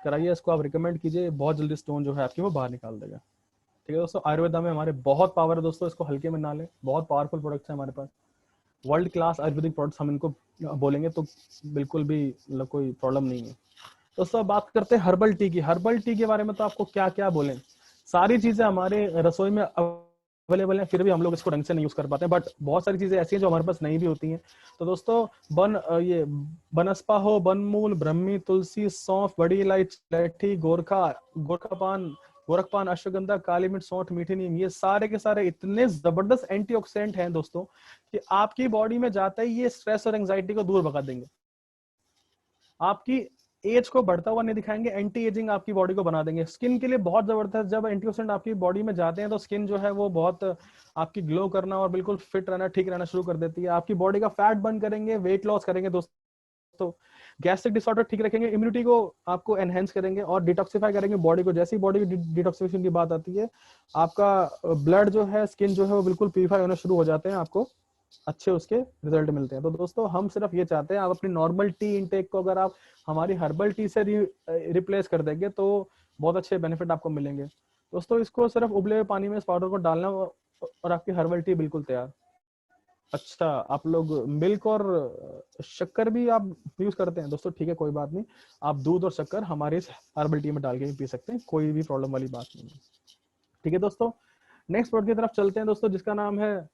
कराइए, इसको आप रिकमेंड कीजिए, बहुत जल्दी स्टोन जो है आपकी वो बाहर निकाल देगा। ठीक है दोस्तों, आयुर्वेदा में हमारे बहुत पावर है दोस्तों, इसको हल्के में ना लें। बहुत पावरफुल प्रोडक्ट्स है हमारे पास, वर्ल्ड क्लास आयुर्वेदिक प्रोडक्ट्स हम इनको बोलेंगे तो बिल्कुल भी मतलब कोई प्रॉब्लम नहीं है। दोस्तों अब बात करते हैं हर्बल टी की। हर्बल टी के बारे में तो आपको क्या क्या बोलें, सारी चीजें हमारे रसोई में अवेलेबल है, फिर भी हम लोग इसको ढंग से नहीं यूज कर पाते हैं। बट बहुत सारी चीजें ऐसी हैं जो हमारे पास नहीं भी होती हैं। तो दोस्तों ये बनस्पा हो, बनमूल, ब्रह्मी, तुलसी, सौंफ, बड़ी इलायची, गोरखपान, अश्वगंधा, काली मिर्च, सौंठ, मीठी नीम, ये सारे के सारे इतने जबरदस्त एंटीऑक्सीडेंट हैं दोस्तों कि आपकी बॉडी में जाता ही ये स्ट्रेस और एंजाइटी को दूर भगा देंगे। आपकी एज को बढ़ता हुआ नहीं दिखाएंगे, एंटी एजिंग आपकी बॉडी को बना देंगे। स्किन के लिए बहुत जबरदस्त, जब एंटीऑक्सीडेंट आपकी बॉडी में जाते हैं तो स्किन जो है वो बहुत आपकी ग्लो करना और बिल्कुल फिट रहना, ठीक रहना शुरू कर देती है। आपकी बॉडी का फैट बर्न करेंगे, वेट लॉस करेंगे दोस्तों, गैस्ट्रिक डिसऑर्डर ठीक रखेंगे, इम्यूनिटी को आपको एनहेंस करेंगे और डिटॉक्सिफाई करेंगे बॉडी को। जैसी बॉडी की डिटॉक्सिफिकेशन की बात आती है, आपका ब्लड जो है, स्किन जो है वो बिल्कुल प्यूरिफाई होना शुरू हो जाते हैं, आपको अच्छे उसके रिजल्ट मिलते हैं। तो दोस्तों हम सिर्फ ये चाहते हैं, आप अपनी नॉर्मल टी इनटेक को अगर आप हमारी हर्बल टी से रिप्लेस कर देंगे तो बहुत अच्छे बेनिफिट आपको मिलेंगे। दोस्तों इसको सिर्फ उबले हुए पानी में इस पाउडर को डालना और आपकी हर्बल टी बिल्कुल तैयार। अच्छा, आप लोग मिल्क और शक्कर भी आप यूज करते हैं दोस्तों, ठीक है कोई बात नहीं, आप दूध और शक्कर हमारे हर्बल टी में डाल के भी पी सकते हैं, कोई भी प्रॉब्लम वाली बात नहीं है। ठीक है दोस्तों, नेक्स्ट प्रोडक्ट की तरफ चलते हैं दोस्तों, जिसका नाम है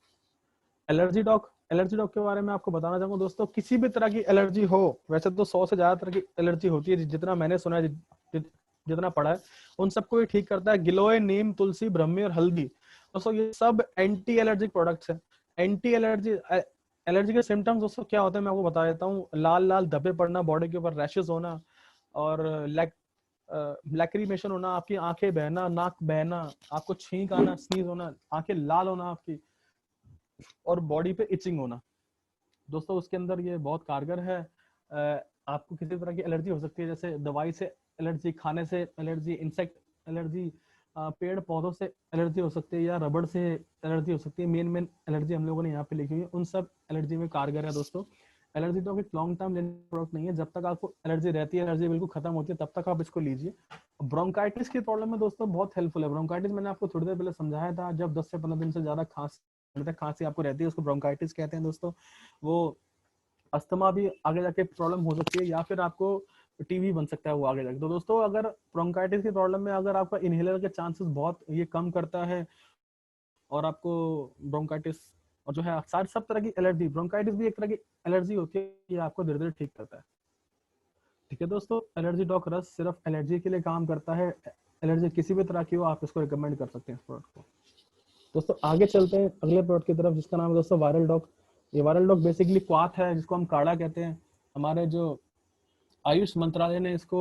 एलर्जी डॉग। एलर्जी डॉग के बारे में आपको बताना चाहूंगा दोस्तों, किसी भी तरह की एलर्जी हो, वैसे तो 100 से ज्यादा तरह की एलर्जी होती है, जितना मैंने सुना है, जितना पढ़ा है, उन सबको ये ठीक करता है। गिलोय, नीम, तुलसी, ब्रह्मी और हल्दी, दोस्तों ये सब एंटी एलर्जिक प्रोडक्ट्स हैं। एंटी एलर्जी के सिम्टम्स दोस्तों क्या होते हैं मैं आपको बता देता हूँ। लाल लाल धब्बे पड़ना, बॉडी के ऊपर रैशेस होना और लैक्रीमेशन होना, आपकी आंखें बहना, नाक बहना, आपको छींक आना, स्नीज होना, आंखें लाल होना आपकी, और बॉडी पे इचिंग होना। दोस्तों उसके अंदर ये बहुत कारगर है। आपको किसी तरह की एलर्जी हो सकती है, जैसे दवाई से एलर्जी, खाने से एलर्जी, इंसेक्ट एलर्जी, पेड़ पौधों से एलर्जी हो सकती है, या रबड़ से एलर्जी हो सकती है। मेन मेन एलर्जी हम लोगों ने यहाँ पे लिखी हुई है, उन सब एलर्जी में कारगर है दोस्तों। एलर्जी तो एक लॉन्ग टर्म प्रोडक्ट नहीं है, जब तक आपको एलर्जी रहती है, एलर्जी बिल्कुल खत्म होती है, तब तक आप इसको लीजिए। ब्रोंकाइटिस की प्रॉब्लम में दोस्तों बहुत हेल्पफुल है। ब्रोंकाइटिस मैंने आपको थोड़ी देर पहले समझाया था, जब 10 से 15 दिन से ज्यादा खांसी आपको रहती है, उसको ब्रोंकाइटिस कहते हैं दोस्तों। वो अस्थमा भी आगे जाके प्रॉब्लम हो सकती है, या फिर आपको टीबी बन सकता है वो आगे जाके। तो दोस्तों अगर ब्रोंकाइटिस की प्रॉब्लम में अगर आपका इनहेलर के चांसेस बहुत ये कम करता है, और आपको ब्रोंकाइटिस और जो है सारी सब तरह की एलर्जी, ब्रोंकाइटिस भी एक तरह की एलर्जी होती है, ये आपको धीरे धीरे ठीक करता है। ठीक है दोस्तों, एलर्जी डॉक रस सिर्फ एलर्जी के लिए काम करता है। एलर्जी किसी भी तरह की हो, आप इसको रिकमेंड कर सकते हैं इस प्रोडक्ट को। दोस्तों आगे चलते हैं अगले प्रोडक्ट की तरफ, जिसका नाम है दोस्तों वायरल डॉक। ये वायरल डॉक बेसिकली क्वाथ है, जिसको हम काढ़ा कहते हैं। हमारे जो आयुष मंत्रालय ने इसको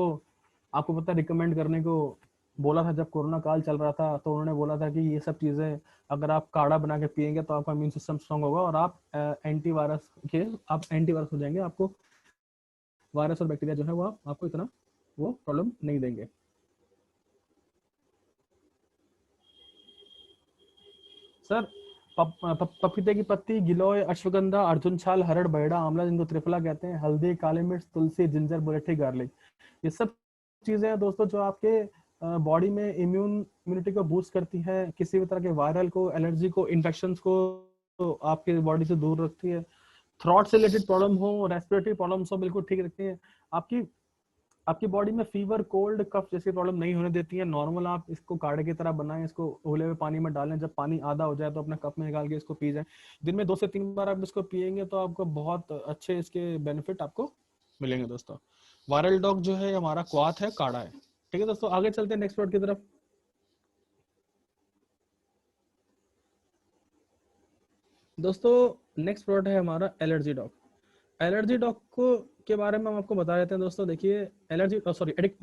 आपको पता रिकमेंड करने को बोला था, जब कोरोना काल चल रहा था, तो उन्होंने बोला था कि ये सब चीजें अगर आप काढ़ा बना के पियेंगे तो आपका इम्यून सिस्टम स्ट्रांग होगा, और आप एंटीवायरस हो जाएंगे। आपको वायरस और बैक्टीरिया जो है वो आपको इतना वो प्रॉब्लम नहीं देंगे। सर पपीते की पत्ती, गिलोय, अश्वगंधा, अर्जुन छाल, हरड़, बैड़ा, आंवला जिनको त्रिफला कहते हैं, हल्दी, काली मिर्च, तुलसी, जिंजर, मुलेठी, गार्लिक, ये सब चीजें हैं दोस्तों जो आपके बॉडी में इम्यूनिटी को बूस्ट करती है, किसी भी तरह के वायरल को, एलर्जी को, इन्फेक्शन को तो आपके बॉडी से दूर रखती है। थ्रॉट से रिलेटेड प्रॉब्लम हो, रेस्पिरेटरी प्रॉब्लम्स हो, बिल्कुल ठीक रखती है। आपकी आपकी बॉडी में फीवर, कोल्ड, कफ जैसी प्रॉब्लम नहीं होने देती है। नॉर्मल आप इसको काढ़े की तरह बनाएं, इसको उबले हुए पानी में डालें, जब पानी आधा हो जाए तो अपने कप में निकाल के इसको पी जाएं। दिन में 2 से 3 बार आप इसको पियेंगे तो आपको बहुत अच्छे इसके बेनिफिट आपको मिलेंगे दोस्तों। वायरल डॉग जो है हमारा क्वाथ है, काढ़ा है। ठीक है दोस्तों, आगे चलते हैं नेक्स्ट प्रोडक्ट की तरफ। दोस्तों नेक्स्ट प्रोडक्ट है हमारा एलर्जी डॉग। एलर्जी डॉग को के बारे में हम आपको बता देते हैं दोस्तों। देखिए एलर्जी सॉरी एडिक्ट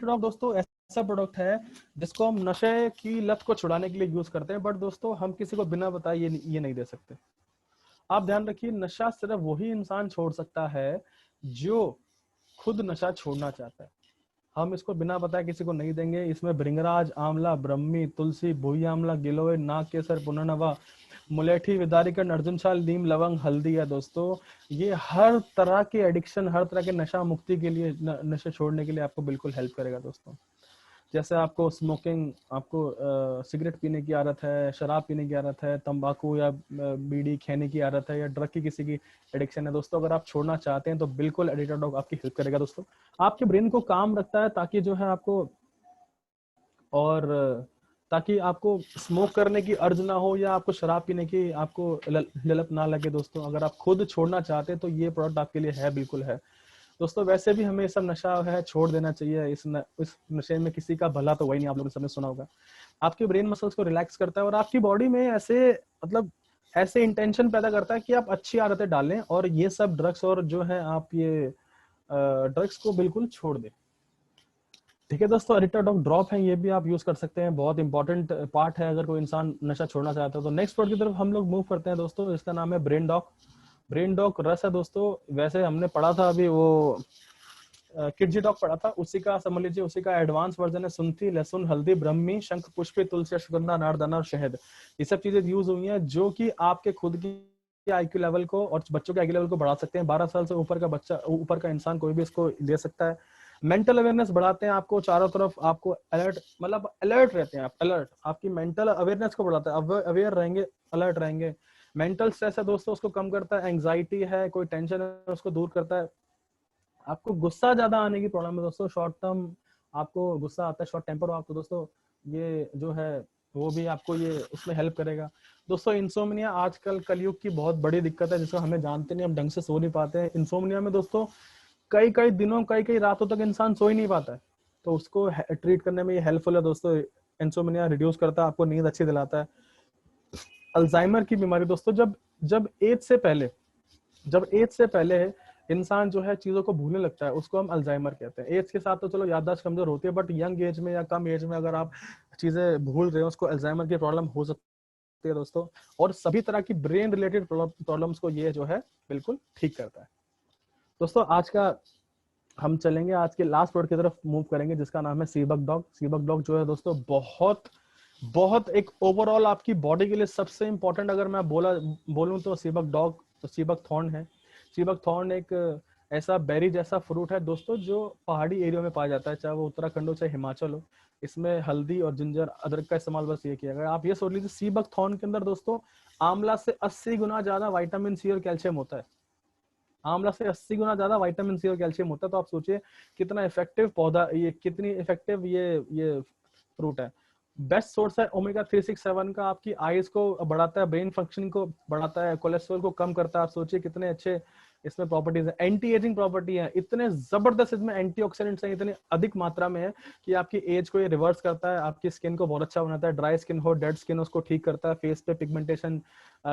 डॉग दोस्तों ऐसा प्रोडक्ट है जिसको हम नशे की लत को छुड़ाने के लिए यूज करते हैं, बट दोस्तों हम किसी को बिना बताए ये नहीं दे सकते। आप ध्यान रखिए, नशा सिर्फ वही इंसान छोड़ सकता है जो खुद नशा छोड़ना चाहता है। हम इसको बिना बताए किसी को नहीं देंगे। इसमें भृंगराज, आंवला, ब्रह्मी, तुलसी, भूई आंवला, गिलोय, नाग केसर, पुनर्नवा, मुलेठी, विदारिकन, अर्जुन छाल, नीम, लवंग, हल्दी है दोस्तों। ये हर तरह के एडिक्शन, हर तरह के नशा मुक्ति के लिए, नशे छोड़ने के लिए आपको बिल्कुल हेल्प करेगा दोस्तों। जैसे आपको स्मोकिंग, आपको सिगरेट पीने की आदत है, शराब पीने की आदत है, तंबाकू या बीड़ी खाने की आदत है, या ड्रग की किसी की एडिक्शन है दोस्तों, अगर आप छोड़ना चाहते हैं तो बिल्कुल एडिक्टेड डॉग आपकी हेल्प करेगा दोस्तों। आपके ब्रेन को काम रखता है ताकि जो है आपको और ताकि आपको स्मोक करने की अर्ज ना हो, या आपको शराब पीने की आपको ललक ना लगे दोस्तों। अगर आप खुद छोड़ना चाहते हैं तो ये प्रोडक्ट आपके लिए है, बिल्कुल है दोस्तों। वैसे भी हमें सब नशा है छोड़ देना चाहिए। इस नशे में किसी का भला तो वही नहीं, आप लोगों ने सबने सुना होगा। आपके ब्रेन मसल्स को रिलैक्स करता है, और आपकी बॉडी में ऐसे मतलब ऐसे इंटेंशन पैदा करता है कि आप अच्छी आदतें डालें, और ये सब ड्रग्स और जो है आप ये ड्रग्स को बिल्कुल छोड़ दें। ठीक है दोस्तों, एडिक्टर डॉग ड्रॉप है, ये भी आप यूज कर सकते हैं, बहुत इंपॉर्टेंट पार्ट है अगर कोई इंसान नशा छोड़ना चाहता है तो। नेक्स्ट प्रोडक्ट की तरफ हम लोग मूव करते हैं दोस्तों, इसका नाम है ब्रेन डॉग। ब्रेन डॉग रस है दोस्तों। वैसे हमने पढ़ा था अभी वो किडजी डॉग पढ़ा था, उसी का समझ लीजिए, उसी का एडवांस वर्जन है। सुंठी, लहसुन, हल्दी, ब्रह्मी, शंख पुष्पी, तुलसी, अश्वगंधा, अनारदाना और शहद, ये सब चीजें यूज हुई हैं जो कि आपके खुद की आईक्यू लेवल को और बच्चों के आईक्यू लेवल को बढ़ा सकते हैं। 12 साल से ऊपर का बच्चा, ऊपर का इंसान कोई भी इसको ले सकता है। मेंटल अवेयरनेस बढ़ाते हैं, आपको चारों तरफ आपको अलर्ट, मतलब अलर्ट रहते हैं आप, अलर्ट आपकी मेंटल अवेयरनेस को बढ़ाता है, अवेयर रहेंगे, अलर्ट रहेंगे। मेंटल स्ट्रेस है दोस्तों, उसको कम करता है। एंग्जाइटी है, कोई टेंशन है, उसको दूर करता है। आपको गुस्सा ज्यादा आने की प्रॉब्लम है दोस्तों, शॉर्ट टर्म आपको गुस्सा आता है, शॉर्ट टेम्पर हो आप तो दोस्तों ये जो है वो भी आपको ये उसमें हेल्प करेगा दोस्तों। इंसोम्निया आजकल कलयुग की बहुत बड़ी दिक्कत है, जिसको हमें जानते नहीं, हम ढंग से सो नहीं पाते हैं। इंसोम्निया में दोस्तों कई कई दिनों, कई कई रातों तक इंसान सो ही नहीं पाता है, तो उसको ट्रीट करने में ये हेल्पफुल है दोस्तों। इंसोम्निया रिड्यूस करता है, आपको नींद अच्छी दिलाता है। अल्जाइमर की बीमारी दोस्तों, जब जब एज से पहले जब एज से पहले इंसान जो है चीजों को भूलने लगता है, उसको हम अल्जाइमर कहते हैं। एज के साथ तो चलो याददाश्त कमजोर होती है, बट यंग एज में या कम एज में अगर आप चीजें भूल रहे हो, उसको अल्जाइमर की प्रॉब्लम हो सकती है दोस्तों। और सभी तरह की ब्रेन रिलेटेड प्रॉब्लम्स को ये जो है बिल्कुल ठीक करता है। दोस्तों आज का हम चलेंगे, आज के लास्ट प्रोडक्ट की तरफ मूव करेंगे, जिसका नाम है सीबक डॉग। सीबक डॉग जो है दोस्तों बहुत बहुत एक ओवरऑल आपकी बॉडी के लिए सबसे इंपॉर्टेंट, अगर मैं बोलूं तो सीबक डॉग, तो सीबक थॉर्न है। सीबक थॉर्न एक ऐसा बेरी जैसा फ्रूट है दोस्तों, जो पहाड़ी एरिया में पाया जाता है, चाहे वो उत्तराखंड हो चाहे हिमाचल हो। इसमें हल्दी और जिंजर अदरक का इस्तेमाल बस ये किया गया। आप ये सोच लीजिए सीबक थॉर्न के अंदर दोस्तों आंवला से 80 गुना ज्यादा विटामिन सी और कैल्शियम होता है। आंवला से 80 गुना ज्यादा विटामिन सी और कैल्शियम होता है। तो आप सोचिए कितना इफेक्टिव पौधा, ये कितनी इफेक्टिव ये फ्रूट है। बेस्ट सोर्स है ओमेगा 367 का, आपकी आईज को बढ़ाता है, ब्रेन फंक्शन को बढ़ाता है, कोलेस्ट्रॉल को कम करता है। आप सोचिए कितने अच्छे इसमें प्रॉपर्टीज है। एंटी एजिंग प्रॉपर्टी है, इतने जबरदस्त इसमें एंटीऑक्सीडेंट्स हैं, इतने अधिक मात्रा में है कि आपकी एज को ये रिवर्स करता है, आपकी स्किन को बहुत अच्छा बनाता है। ड्राई स्किन हो, डेड स्किन, उसको ठीक करता है। फेस पे पिगमेंटेशन,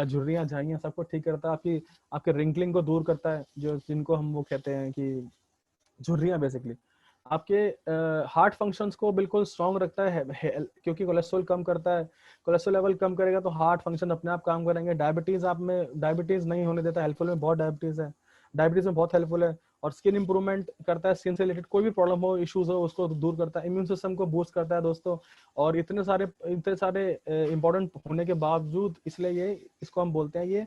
झुर्रियां, झाइयां, सबको ठीक करता है। आपकी आपके रिंकलिंग को दूर करता है, जो जिनको हम वो कहते हैं कि झुर्रियां बेसिकली। आपके हार्ट फंक्शंस को बिल्कुल स्ट्रांग रखता है, क्योंकि कोलेस्ट्रॉल कम करता है। कोलेस्ट्रॉल लेवल कम करेगा तो हार्ट फंक्शन अपने आप काम करेंगे। डायबिटीज आप में डायबिटीज नहीं होने देता, हेल्पफुल में बहुत डायबिटीज है, डायबिटीज में बहुत हेल्पफुल है। और स्किन इंप्रूवमेंट करता है, स्किन से रिलेटेड कोई भी प्रॉब्लम हो, इश्यूज हो, उसको दूर करता है। इम्यून सिस्टम को बूस्ट करता है दोस्तों। और इतने सारे इंपॉर्टेंट होने के बावजूद, इसलिए ये इसको हम बोलते हैं, ये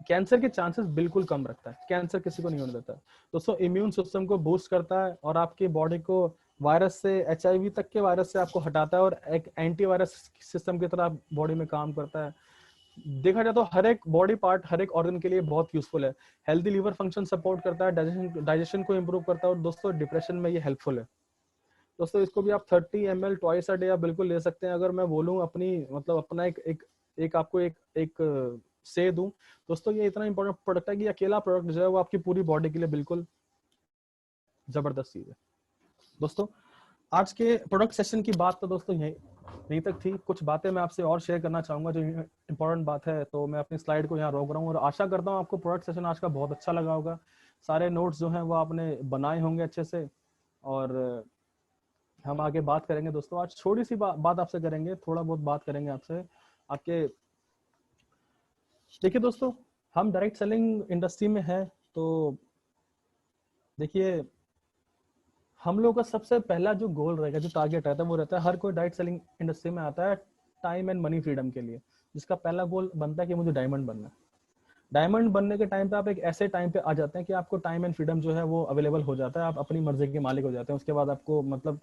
कैंसर के चांसेस बिल्कुल कम रखता है, कैंसर किसी को नहीं होने देता दोस्तों। इम्यून सिस्टम को बूस्ट करता है और आपकी बॉडी को वायरस से, HIV तक के वायरस से आपको हटाता है, और एक एंटीवायरस सिस्टम की तरह बॉडी में काम करता है। देखा जाए तो हर एक बॉडी पार्ट, हर एक ऑर्गन के लिए बहुत यूजफुल है। हेल्दी लीवर फंक्शन सपोर्ट करता है, डाइजेशन को इम्प्रूव करता है, और दोस्तों डिप्रेशन में ये हेल्पफुल है दोस्तों। इसको भी आप 30 ml ट्वाइस अ डे आप बिल्कुल ले सकते हैं। अगर मैं बोलूं अपनी, मतलब अपना एक आपको एक से दूं दोस्तों, ये इतना इंपॉर्टेंट प्रोडक्ट है कि अकेला प्रोडक्ट जो है वो आपकी पूरी बॉडी के लिए बिल्कुल जबरदस्त चीज है दोस्तों। आज के प्रोडक्ट सेशन की बात तो दोस्तों यहीं तक थी। कुछ बातें मैं आपसे और शेयर करना चाहूंगा जो इंपॉर्टेंट बात है, तो मैं अपनी स्लाइड को यहाँ रोक रहा हूँ, और आशा करता हूँ आपको प्रोडक्ट सेशन आज का बहुत अच्छा लगा होगा। सारे नोट्स जो हैं वो आपने बनाए होंगे अच्छे से, और हम आगे बात करेंगे दोस्तों। आज छोटी सी बात आपसे करेंगे, थोड़ा बहुत बात करेंगे आपसे आपके। देखिए दोस्तों, हम डायरेक्ट सेलिंग इंडस्ट्री में हैं, तो देखिए हम लोग का सबसे पहला जो गोल रहेगा, जो टारगेट रहता है, वो रहता है, हर कोई डायरेक्ट सेलिंग इंडस्ट्री में आता है टाइम एंड मनी फ्रीडम के लिए, जिसका पहला गोल बनता है कि मुझे डायमंड बनना है। डायमंड बनने के टाइम पे आप एक ऐसे टाइम पे आ जाते हैं कि आपको टाइम एंड फ्रीडम जो है वो अवेलेबल हो जाता है, आप अपनी मर्जी के मालिक हो जाते हैं। उसके बाद आपको मतलब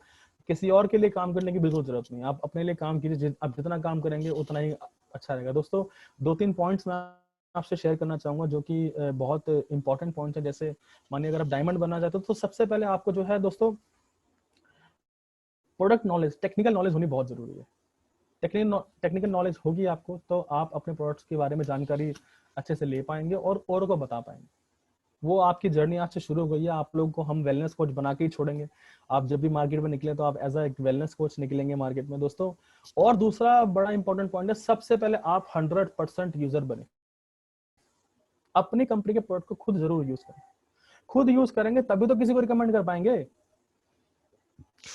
किसी और के लिए काम करने की बिल्कुल जरूरत नहीं, आप अपने लिए काम कीजिए। आप जितना काम करेंगे उतना ही अच्छा रहेगा दोस्तों। 2-3 पॉइंट्स मैं आपसे शेयर करना चाहूंगा जो कि बहुत इंपॉर्टेंट पॉइंट है। जैसे मानिए अगर आप डायमंड बनना चाहते हो तो सबसे पहले आपको जो है दोस्तों प्रोडक्ट नॉलेज, टेक्निकल नॉलेज होनी बहुत जरूरी है। टेक्निकल नॉलेज होगी आपको तो आप अपने प्रोडक्ट्स के बारे में जानकारी अच्छे से ले पाएंगे और औरों को बता पाएंगे। वो आपकी जर्नी आज से शुरू हो गई है। आप लोगों को हम वेलनेस कोच बना के ही छोड़ेंगे। आप जब भी मार्केट में निकले तो आप एज एक वेलनेस कोच निकलेंगे मार्केट में दोस्तों। और दूसरा बड़ा इंपॉर्टेंट पॉइंट है, सबसे पहले आप 100% यूजर बने। अपनी कंपनी के प्रोडक्ट को खुद जरूर यूज करें। खुद यूज करेंगे तभी तो किसी को रिकमेंड कर पाएंगे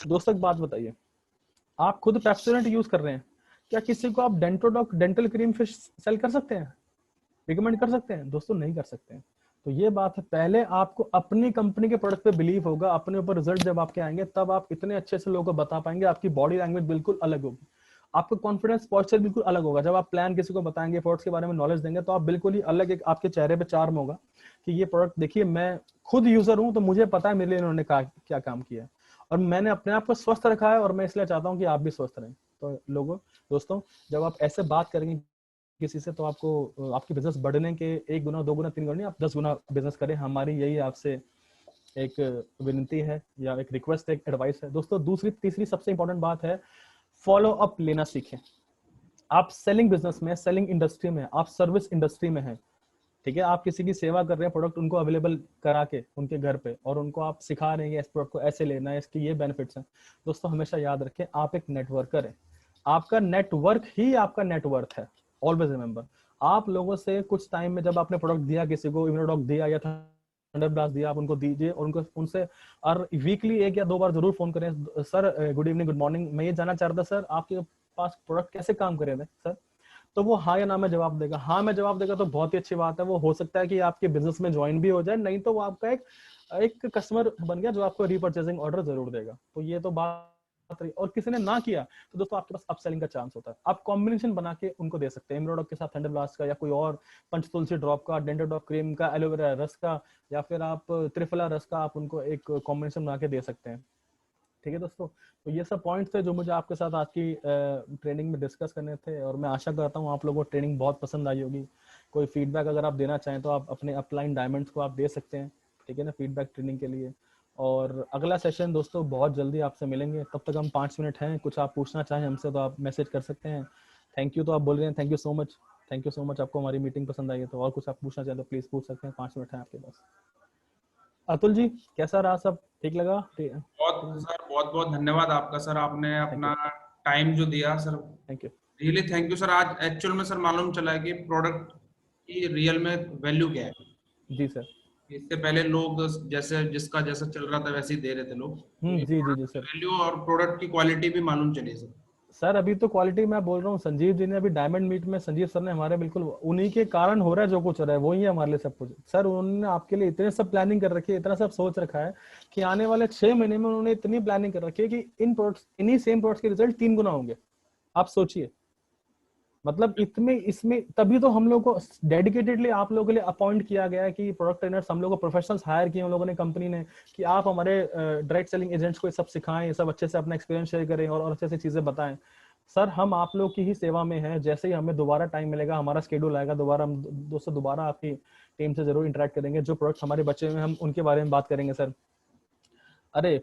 दोस्तों। एक बात बताइए, आप खुद पेप्सोडेंट यूज कर रहे हैं, क्या किसी को आप डेंटोडॉक डेंटल क्रीम फिश सेल कर सकते हैं, रिकमेंड कर सकते हैं? दोस्तों नहीं कर सकते हैं। तो ये बात है, पहले आपको अपनी कंपनी के प्रोडक्ट पे बिलीव होगा, अपने ऊपर रिजल्ट जब आपके आएंगे तब आप इतने अच्छे से लोगों को बता पाएंगे। आपकी बॉडी लैंग्वेज बिल्कुल अलग होगी, आपका कॉन्फिडेंस पॉस्चर बिल्कुल अलग होगा। जब आप प्लान किसी को बताएंगे, प्रोडक्ट्स के बारे में नॉलेज देंगे, तो आप बिल्कुल ही अलग, एक आपके चेहरे पे चार्म होगा कि ये प्रोडक्ट देखिए, मैं खुद यूजर हूं तो मुझे पता है मेरे लिए इन्होंने क्या काम किया, और मैंने अपने आप को स्वस्थ रखा है, और मैं इसलिए चाहता हूँ कि आप भी स्वस्थ रहें। तो लोगों दोस्तों, जब आप ऐसे बात करेंगे किसी से, तो आपको आपकी बिजनेस बढ़ने के 1 गुना 2 गुना 3 गुना नहीं, आप 10 गुना बिजनेस करें। हमारी यही आपसे एक विनती है, या एक रिक्वेस्ट है, एक एडवाइस है दोस्तों। दूसरी तीसरी सबसे इंपॉर्टेंट बात है, फॉलो अप लेना सीखें। आप सेलिंग बिजनेस में, सेलिंग इंडस्ट्री में, आप सर्विस इंडस्ट्री में हैं, ठीक है, आप किसी की सेवा कर रहे हैं, प्रोडक्ट उनको अवेलेबल करा के उनके घर पे, और उनको आप सिखा रहे हैं इस प्रोडक्ट को ऐसे लेना है, इसके ये बेनिफिट्स हैं। दोस्तों हमेशा याद रखें, आप एक नेटवर्कर हैं। आपका नेटवर्क ही आपका नेटवर्थ है। ऑलवेज रिमेंबर, आप लोगों से कुछ टाइम में जब आपने प्रोडक्ट दिया, किसी को इम्यूनोडॉक दिया या थंडर ब्लास्ट दिया, आप उनको दीजिए, और उनको उनसे और वीकली 1 या 2 बार जरूर फोन करें, sir good evening, good morning, मैं ये जानना चाह रहा था सर आपके पास प्रोडक्ट कैसे काम कर रहे थे सर। तो वो हाँ या ना में जवाब देगा। हाँ में जवाब देगा तो बहुत ही अच्छी बात है, वो हो सकता है कि आपके बिजनेस में ज्वाइन भी हो जाए, नहीं तो वो आपका एक कस्टमर बन गया जो आपको रीपरचेजिंग ऑर्डर जरूर देगा। तो ये तो बात रही। और किसी ने ना किया तो दोस्तों आपके पास अपसेलिंग का चांस होता है, आप कॉम्बिनेशन बना के उनको दे सकते हैं, इम्यूनोडॉक के साथ थंडर ब्लास्ट का, या कोई और पंचतुलसी ड्रॉप का, डेंटल ड्रॉप क्रीम का, एलोवेरा रस का, या फिर आप त्रिफला रस का, आप उनको एक कॉम्बिनेशन बना के दे सकते हैं। ठीक है दोस्तों, तो ये सब पॉइंट्स थे जो मुझे आपके साथ आज की ट्रेनिंग में डिस्कस करने थे, और मैं आशा करता हूँ आप लोगों को ट्रेनिंग बहुत पसंद आई होगी। कोई फीडबैक अगर आप देना चाहें तो आप अपने अपलाइन डायमंड्स को आप दे सकते हैं, ठीक है ना, फीडबैक ट्रेनिंग के लिए। और अगला सेशन दोस्तों बहुत जल्दी आपसे मिलेंगे, तब तक हम 5 मिनट हैं, कुछ आप पूछना चाहें हमसे तो आप मैसेज कर सकते हैं। थैंक यू तो आप बोल रहे हैं, thank you so much, thank you so much. आपको हमारी मीटिंग पसंद आई है तो और कुछ आप पूछना चाहें तो प्लीज पूछ सकते हैं, 5 मिनट है आपके पास। अतुल जी कैसा रहा, सब ठीक लगा? बहुत सर, बहुत बहुत धन्यवाद आपका सर, आपने थैंक यू, अपना टाइम जो दिया sir, thank you. Really thank you sir. आज एक्चुअल में सर मालूम चला है कि प्रोडक्ट की रियल में वैल्यू क्या है। जी सर। इससे पहले लोग जैसे जिसका जैसा चल रहा था वैसे ही दे रहे थे लोग, तो ये जी जी जी प्रोडक्ट सर। की वैल्यू और प्रोडक्ट की क्वालिटी भी मालूम चली सर। सर अभी तो क्वालिटी मैं बोल रहा हूँ, संजीव जी ने अभी डायमंड मीट में, संजीव सर ने हमारे, बिल्कुल उन्हीं के कारण हो रहा है जो कुछ हो रहा है, वही है हमारे लिए सब कुछ। सर उन्होंने आपके लिए इतने सब प्लानिंग कर रखी है, इतना सब सोच रखा है कि आने वाले 6 महीने में उन्होंने इतनी प्लानिंग कर रखी है कि इन प्रोडक्ट्स, इन्हीं सेम प्रोडक्ट्स के रिजल्ट 3 गुना होंगे। आप सोचिए, मतलब इसमें इसमें तभी तो हम लोग को डेडिकेटेडली आप लोगों के लिए अपॉइंट किया गया है कि प्रोडक्ट ट्रेनर्स, हम लोग को प्रोफेशनल्स हायर किए हम लोगों ने कंपनी ने, कि आप हमारे डायरेक्ट सेलिंग एजेंट्स को ये सब सिखाएं, ये सब अच्छे से अपना एक्सपीरियंस शेयर करें और अच्छे से चीजें बताएं। सर हम आप लोग की ही सेवा में हैं, जैसे ही हमें दोबारा टाइम मिलेगा, हमारा शेड्यूल आएगा, दोबारा हम दोस्तों दोबारा आपकी टीम से जरूर इंटरेक्ट करेंगे, जो प्रोडक्ट्स हमारे बचे हुए हैं हम उनके बारे में बात करेंगे सर। अरे